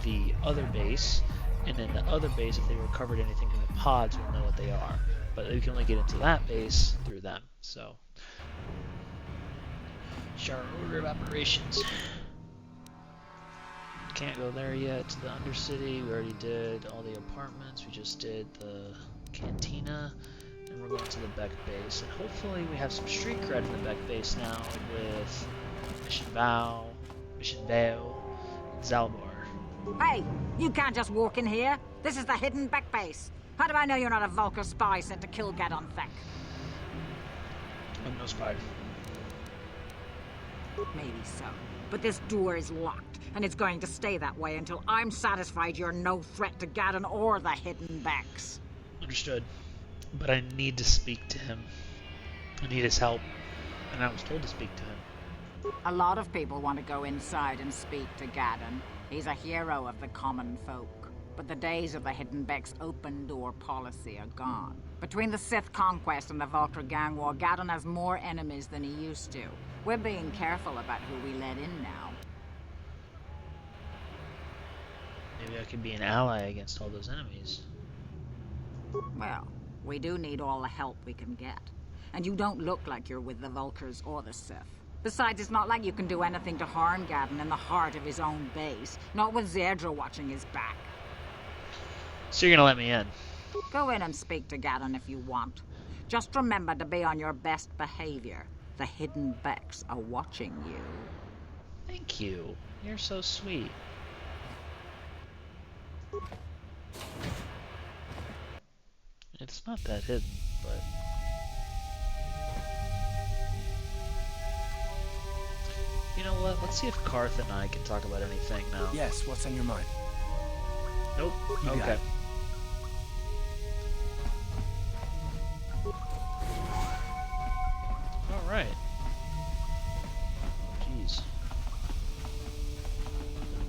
the other base. And then the other base, if they recovered anything from the pods, we'll know what they are. but we can only get into that base through them. So, start our order of operations. Can't go there yet to the Undercity. We already did all the apartments. We just did the Cantina. And we're going to the Beck base. And hopefully we have some street cred in the Beck base now with Mission Vale, and Zaalbar. Hey, you can't just walk in here. This is the hidden Beck base. How do I know you're not a Vulcar spy sent to kill Gadon Thek? I'm no spy. Maybe so. But this door is locked, and it's going to stay that way until I'm satisfied you're no threat to Gadon or the hidden Becks. Understood. But I need to speak to him. I need his help. And I was told to speak to him. A lot of people want to go inside and speak to Gadon. He's a hero of the common folk. But the days of the hidden Beck's open door policy are gone. Between the Sith conquest and the Vulcar gang war, Gadon has more enemies than he used to. We're being careful about who we let in now. Maybe I could be an ally against all those enemies. Well, we do need all the help we can get. And you don't look like you're with the Vulcars or the Sith. Besides, it's not like you can do anything to harm Gadon in the heart of his own base. Not with Zerdra watching his back. So you're gonna let me in? Go in and speak to Gadon if you want. Just remember to be on your best behavior. The hidden Becks are watching you. Thank you. You're so sweet. It's not that hidden, but... You know what? Let's see if Karth and I can talk about anything now. Yes, what's on your mind? Nope. You got okay. it. Alright. Jeez.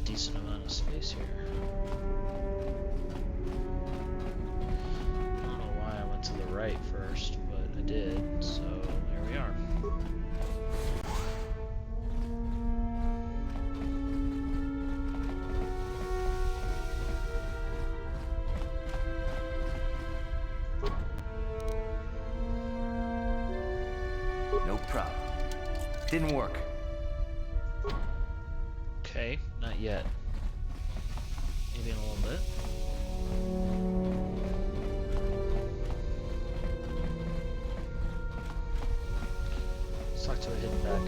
A decent amount of space here. I don't know why I went to the right first, but I did, so there we are. No problem. Didn't work. Okay, not yet. Maybe in a little bit. Let's talk to a hidden back.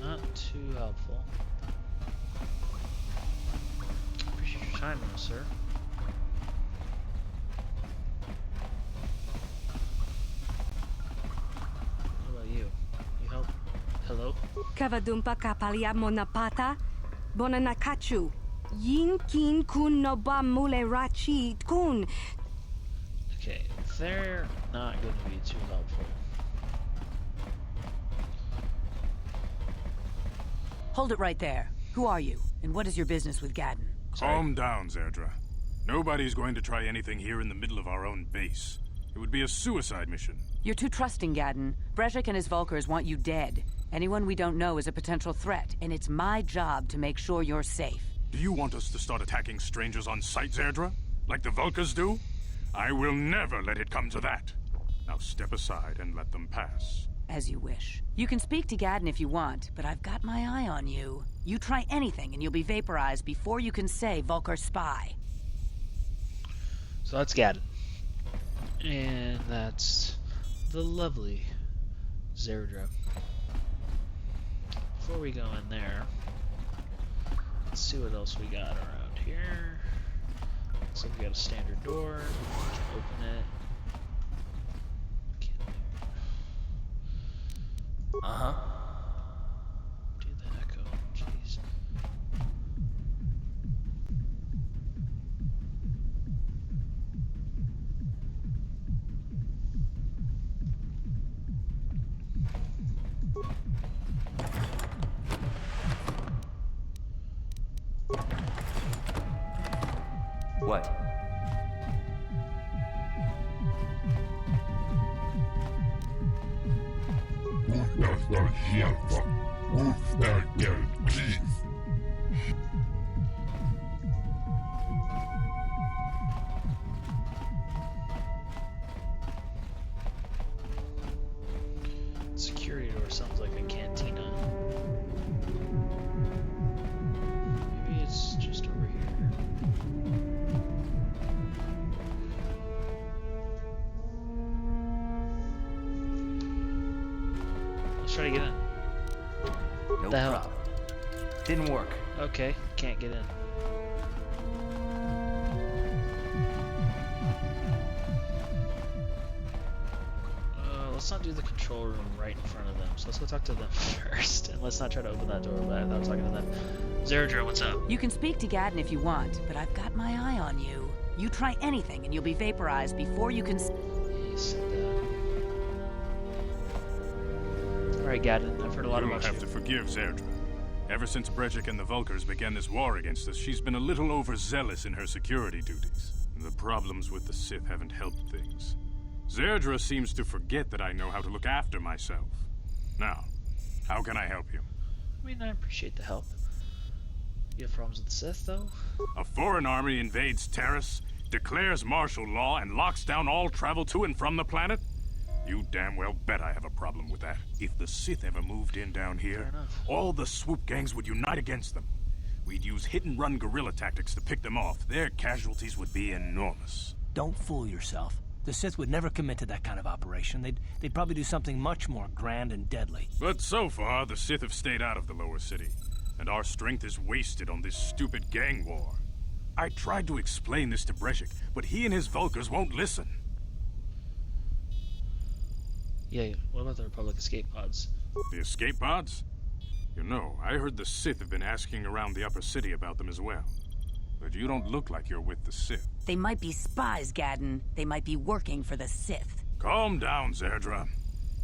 Not too helpful. Appreciate your time, though, sir. What about you? You help? Hello? Kavadumpa kapalia monapata, bonanakachu, yin kin kun noba mule rachi kun. Okay, they're not going to be too helpful. Hold it right there. Who are you, and what is your business with Gadon? Calm down, Zerdra. Nobody's going to try anything here in the middle of our own base. It would be a suicide mission. You're too trusting, Gadon. Brezhik and his Vulcars want you dead. Anyone we don't know is a potential threat, and it's my job to make sure you're safe. Do you want us to start attacking strangers on sight, Zerdra? Like the Vulcars do? I will never let it come to that. Now step aside and let them pass. As you wish. You can speak to Gadon if you want, but I've got my eye on you. You try anything and you'll be vaporized before you can say Vulcar spy. So that's Gadon. And that's the lovely Zerdra. Before we go in there, let's see what else we got around here. Looks like we got a standard door. We can open it. Uh-huh. Do the echo. Jeez. What? Security door sounds like a cantina. Maybe it's just over here. Let's try to get in. No The hell? problem. Didn't work. Okay, can't get in. Let's not do the control room right in front of them. So let's go talk to them first. And let's not try to open that door without talking to them. Zerdra, what's up? You can speak to Gaddon if you want, but I've got my eye on you. You try anything and you'll be vaporized before you can... He said that. Alright, Gaddon, I've heard a lot about you. You'll have to forgive Zerdra. Ever since Brejik and the Vulkars began this war against us, she's been a little overzealous in her security duties. The problems with the Sith haven't helped things. Zerdra seems to forget that I know how to look after myself. Now, how can I help you? I mean, I appreciate the help. You have problems with the Sith, though? A foreign army invades Terrace, declares martial law, and locks down all travel to and from the planet? You damn well bet I have a problem with that. If the Sith ever moved in down here, all the swoop gangs would unite against them. We'd use hit-and-run guerrilla tactics to pick them off. Their casualties would be enormous. Don't fool yourself. The Sith would never commit to that kind of operation. They'd probably do something much more grand and deadly. But so far, the Sith have stayed out of the lower city, and our strength is wasted on this stupid gang war. I tried to explain this to Brejik, but he and his Vulkars won't listen. Yeah, what about the Republic escape pods? The escape pods? You know, I heard the Sith have been asking around the upper city about them as well. But you don't look like you're with the Sith. They might be spies, Gaddon. They might be working for the Sith. Calm down, Zerdra.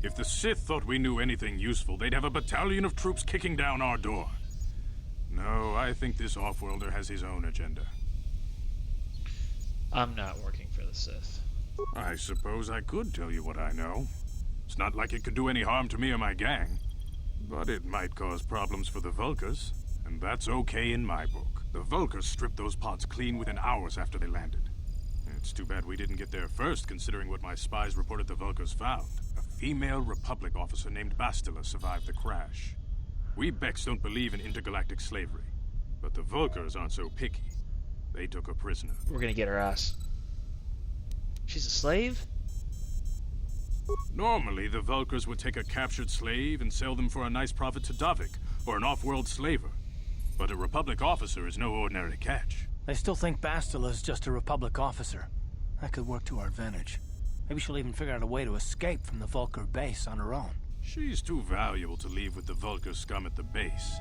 If the Sith thought we knew anything useful, they'd have a battalion of troops kicking down our door. No, I think this off-worlder has his own agenda. I'm not working for the Sith. I suppose I could tell you what I know. It's not like it could do any harm to me or my gang. But it might cause problems for the Vulkars, and that's okay in my book. The Vulkars stripped those pods clean within hours after they landed. It's too bad we didn't get there first, considering what my spies reported the Vulkars found. A female Republic officer named Bastila survived the crash. We Becks don't believe in intergalactic slavery, but the Vulkars aren't so picky. They took her prisoner. We're gonna get her ass. She's a slave? Normally, the Vulkars would take a captured slave and sell them for a nice profit to Davik, or an off-world slaver. But a Republic officer is no ordinary catch. They still think Bastila's just a Republic officer. That could work to our advantage. Maybe she'll even figure out a way to escape from the Vulkar base on her own. She's too valuable to leave with the Vulkar scum at the base.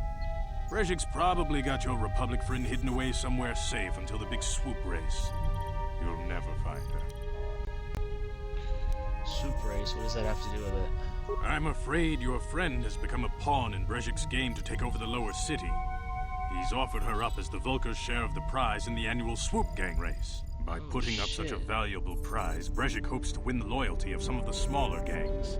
Brejik's probably got your Republic friend hidden away somewhere safe until the big swoop race. You'll never find her. Swoop race? What does that have to do with it? I'm afraid your friend has become a pawn in Brejik's game to take over the lower city. He's offered her up as the Vulkar's share of the prize in the annual swoop gang race. By putting up such a valuable prize, Brejik hopes to win the loyalty of some of the smaller gangs.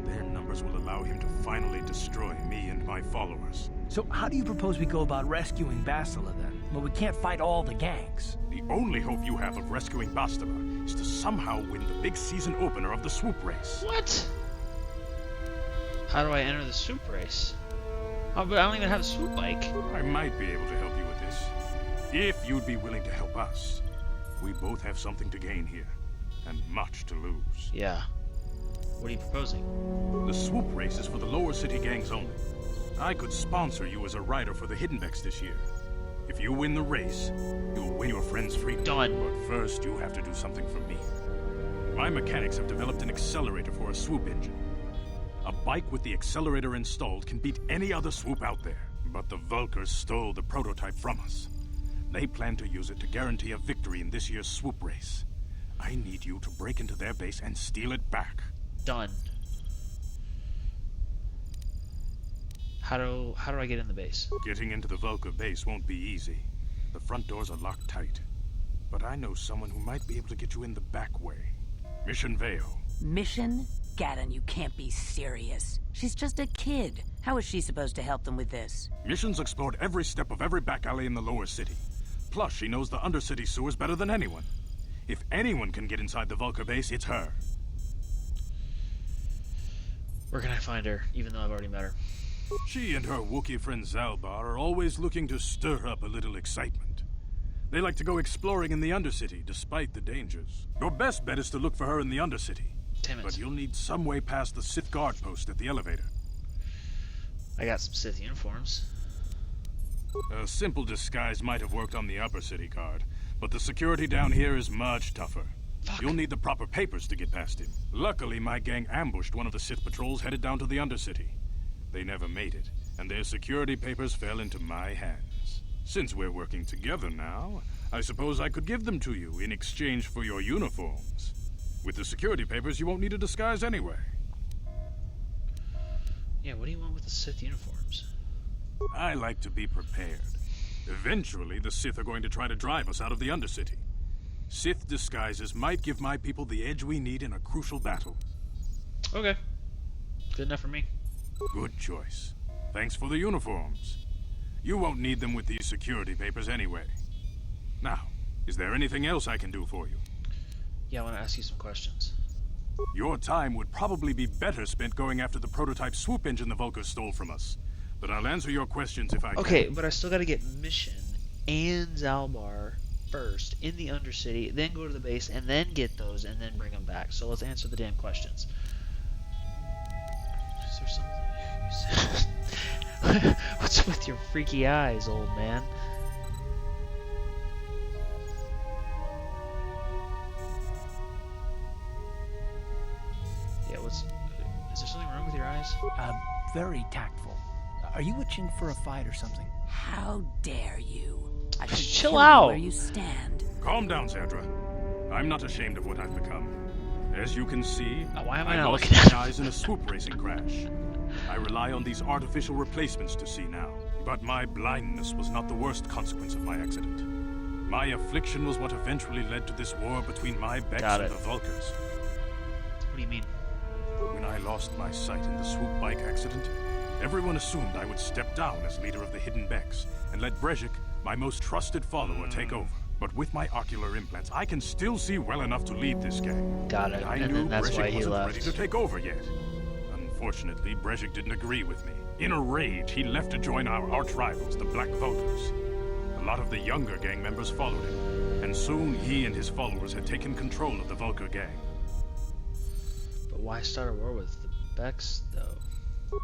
Their numbers will allow him to finally destroy me and my followers. So how do you propose we go about rescuing Bastila then? Well, we can't fight all the gangs. The only hope you have of rescuing Bastila is to somehow win the big season opener of the swoop race. What? How do I enter the swoop race? Oh, but I don't even have a swoop bike. I might be able to help you with this. If you'd be willing to help us. We both have something to gain here, and much to lose. Yeah. What are you proposing? The swoop race is for the lower city gangs only. I could sponsor you as a rider for the Hidden Becks this year. If you win the race, you'll win your friend's freedom. Done. But first, you have to do something for me. My mechanics have developed an accelerator for a swoop engine. A bike with the accelerator installed can beat any other swoop out there. But the Vulkars stole the prototype from us. They plan to use it to guarantee a victory in this year's swoop race. I need you to break into their base and steal it back. Done. How do I get in the base? Getting into the Vulkar base won't be easy. The front doors are locked tight. But I know someone who might be able to get you in the back way. Mission Vale. Mission? Gaddon, you can't be serious. She's just a kid. How is she supposed to help them with this? Mission's explored every step of every back alley in the lower city. Plus, she knows the undercity sewers better than anyone. If anyone can get inside the Vulcar base, it's her. Where can I find her, even though I've already met her? She and her Wookiee friend Zaalbar are always looking to stir up a little excitement. They like to go exploring in the Undercity, despite the dangers. Your best bet is to look for her in the Undercity. Damn it. But you'll need some way past the Sith guard post at the elevator. I got some Sith uniforms. A simple disguise might have worked on the upper city guard, but the security down here is much tougher. Fuck. You'll need the proper papers to get past him. Luckily, my gang ambushed one of the Sith patrols headed down to the Undercity. They never made it, and their security papers fell into my hands. Since we're working together now, I suppose I could give them to you in exchange for your uniforms. With the security papers, you won't need a disguise anyway. Yeah, what do you want with the Sith uniforms? I like to be prepared. Eventually, the Sith are going to try to drive us out of the Undercity. Sith disguises might give my people the edge we need in a crucial battle. Okay. Good enough for me. Good choice. Thanks for the uniforms. You won't need them with these security papers anyway. Now, is there anything else I can do for you? Yeah, I want to ask you some questions. Your time would probably be better spent going after the prototype swoop engine the Vulcars stole from us. But I'll answer your questions if I can. Okay, but I still got to get Mission and Zaalbar first in the Undercity, then go to the base, and then get those, and then bring them back. So let's answer the damn questions. Is there something? What's with your freaky eyes, old man? Yeah, is there something wrong with your eyes? Very tactful. Are you itching for a fight or something? How dare you? I should Chill kill out. you where you stand. Calm down, Zerdra. I'm not ashamed of what I've become. As you can see, Why am I not lost looking at my eyes in a swoop racing crash. I rely on these artificial replacements to see now. But my blindness was not the worst consequence of my accident. My affliction was what eventually led to this war between my Becks and the Vulcars. What do you mean? When I lost my sight in the swoop bike accident, everyone assumed I would step down as leader of the hidden Becks and let Brezhik, my most trusted follower, take over. But with my ocular implants, I can still see well enough to lead this gang. Got it. And I And knew then that's why Brezhik he wasn't left. ready to take over yet. Unfortunately, Brezhik didn't agree with me. In a rage, he left to join our arch-rivals, the Black Vulcars. A lot of the younger gang members followed him, and soon he and his followers had taken control of the Vulcar gang. But why start a war with the Becks, though?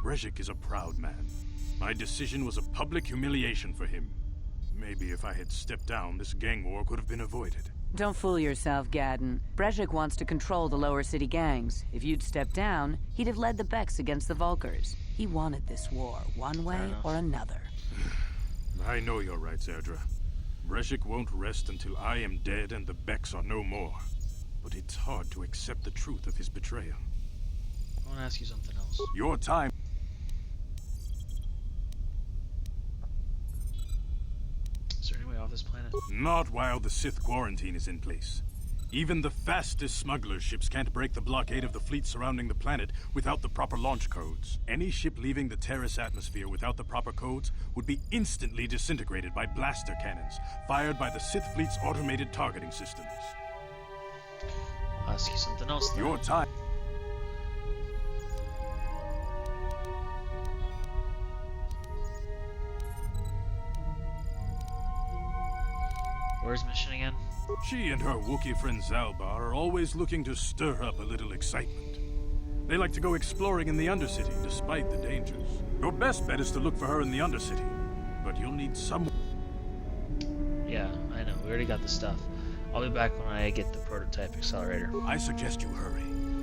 Brezhik is a proud man. My decision was a public humiliation for him. Maybe if I had stepped down, this gang war could have been avoided. Don't fool yourself, Gaddon. Brezhik wants to control the lower city gangs. If you'd stepped down, he'd have led the Becks against the Vulcars. He wanted this war, one way or another. I know you're right, Zerdra. Brezhik won't rest until I am dead and the Becks are no more. But it's hard to accept the truth of his betrayal. I want to ask you something else. Your time... Is there any way off this planet? Not while the Sith quarantine is in place. Even the fastest smuggler ships can't break the blockade of the fleet surrounding the planet without the proper launch codes. Any ship leaving the Terrace atmosphere without the proper codes would be instantly disintegrated by blaster cannons fired by the Sith fleet's automated targeting systems. I'll ask you something else then. Your time... Where's Mission again? She and her Wookiee friend Zaalbar are always looking to stir up a little excitement. They like to go exploring in the Undercity, despite the dangers. Your best bet is to look for her in the Undercity, but you'll need some... Yeah, I know. We already got the stuff. I'll be back when I get the prototype accelerator. I suggest you hurry.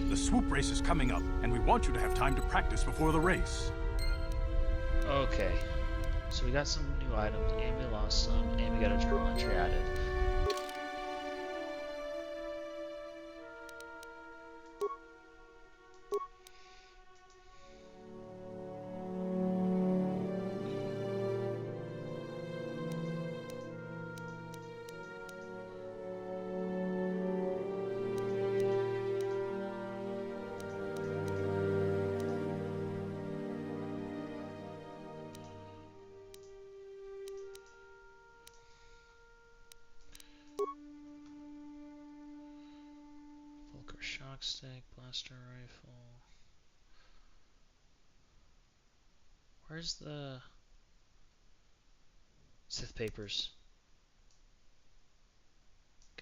The swoop race is coming up, and we want you to have time to practice before the race. Okay. So we got some new items, and we lost some, and we got a journal entry added. shock stick, blaster rifle. Where's the Sith papers?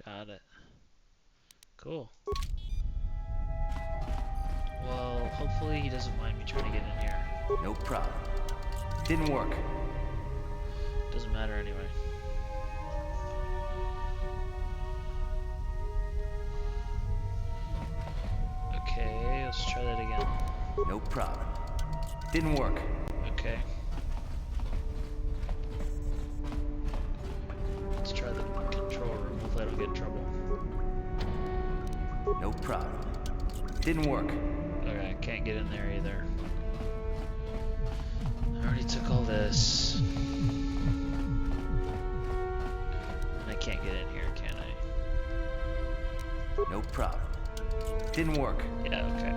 Got it. Cool. Well, hopefully he doesn't mind me trying to get in here. No problem. Didn't work. Doesn't matter anyway. Okay, let's try that again. No problem. Didn't work. Okay. Let's try the control room. Hopefully I don't get in trouble. No problem. Didn't work. Okay, can't get in there either. I already took all this. And I can't get in here, can I? No problem. Didn't work. Yeah, okay.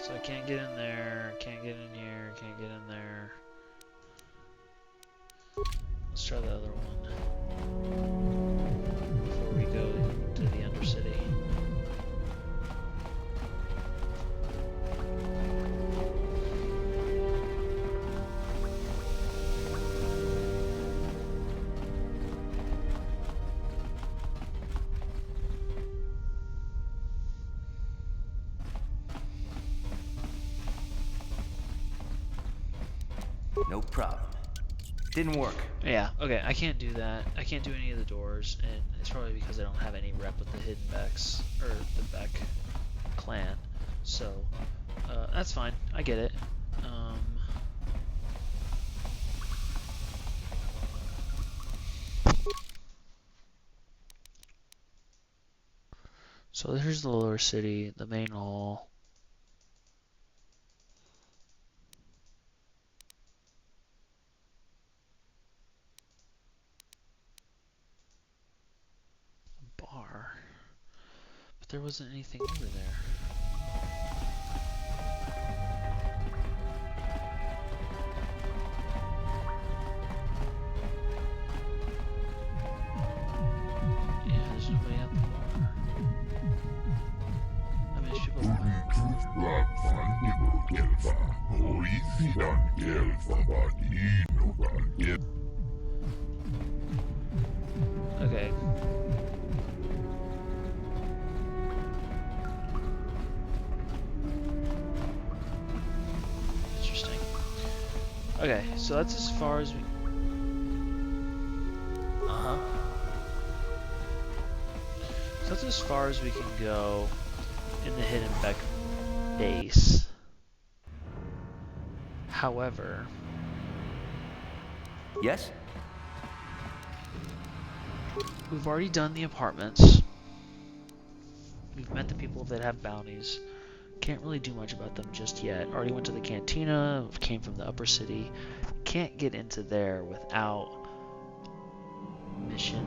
So I can't get in there, can't get in here, can't get in there. Let's try the other one. Before we go to the Undercity. No problem. Didn't work. Yeah, okay, I can't do that. I can't do any of the doors, and it's probably because I don't have any rep with the Hidden Becks, or the Beck clan. So, that's fine. I get it. So here's the lower city, the main hall. Bar. But there wasn't anything over there. Yeah, there's nobody at the bar. I mean, there's people. Okay. Interesting. Okay, so that's as far as we... Uh-huh. So that's as far as we can go in the Hidden Beck base. However... Yes? We've already done the apartments. We've met the people that have bounties. Can't really do much about them just yet. Already went to the Cantina, came from the upper city. Can't get into there without Mission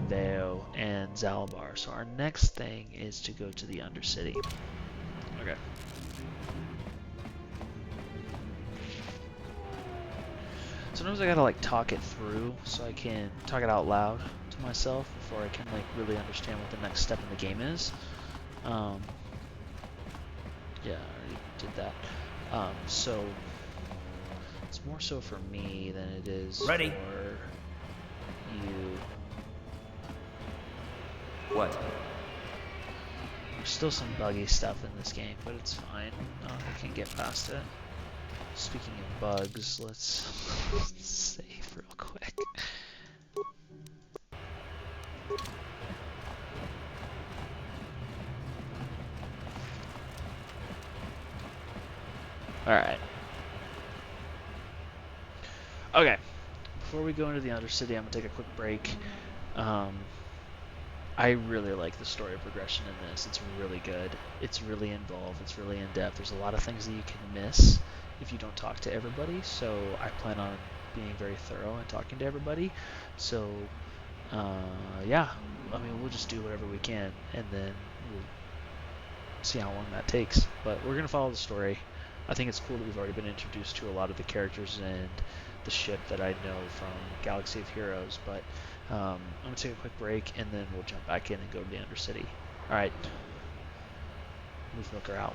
and Zaalbar. So our next thing is to go to the Undercity. Okay. Sometimes I gotta like talk it through so I can talk it out loud to myself before I can like really understand what the next step in the game is. Yeah, I already did that. So it's more so for me than it is Ready. for you. What? There's still some buggy stuff in this game, but it's fine. I can get past it. Speaking of bugs, let's save real quick. Alright. Okay. Before we go into the Undercity, I'm going to take a quick break. I really like the story progression in this. It's really good. It's really involved. It's really in-depth. There's a lot of things that you can miss if you don't talk to everybody, so I plan on being very thorough and talking to everybody. So, yeah. I mean, we'll just do whatever we can, and then we'll see how long that takes. But we're going to follow the story. I think it's cool that we've already been introduced to a lot of the characters and the ship that I know from Galaxy of Heroes, but I'm going to take a quick break and then we'll jump back in and go to the Undercity. Alright. Move Milker out.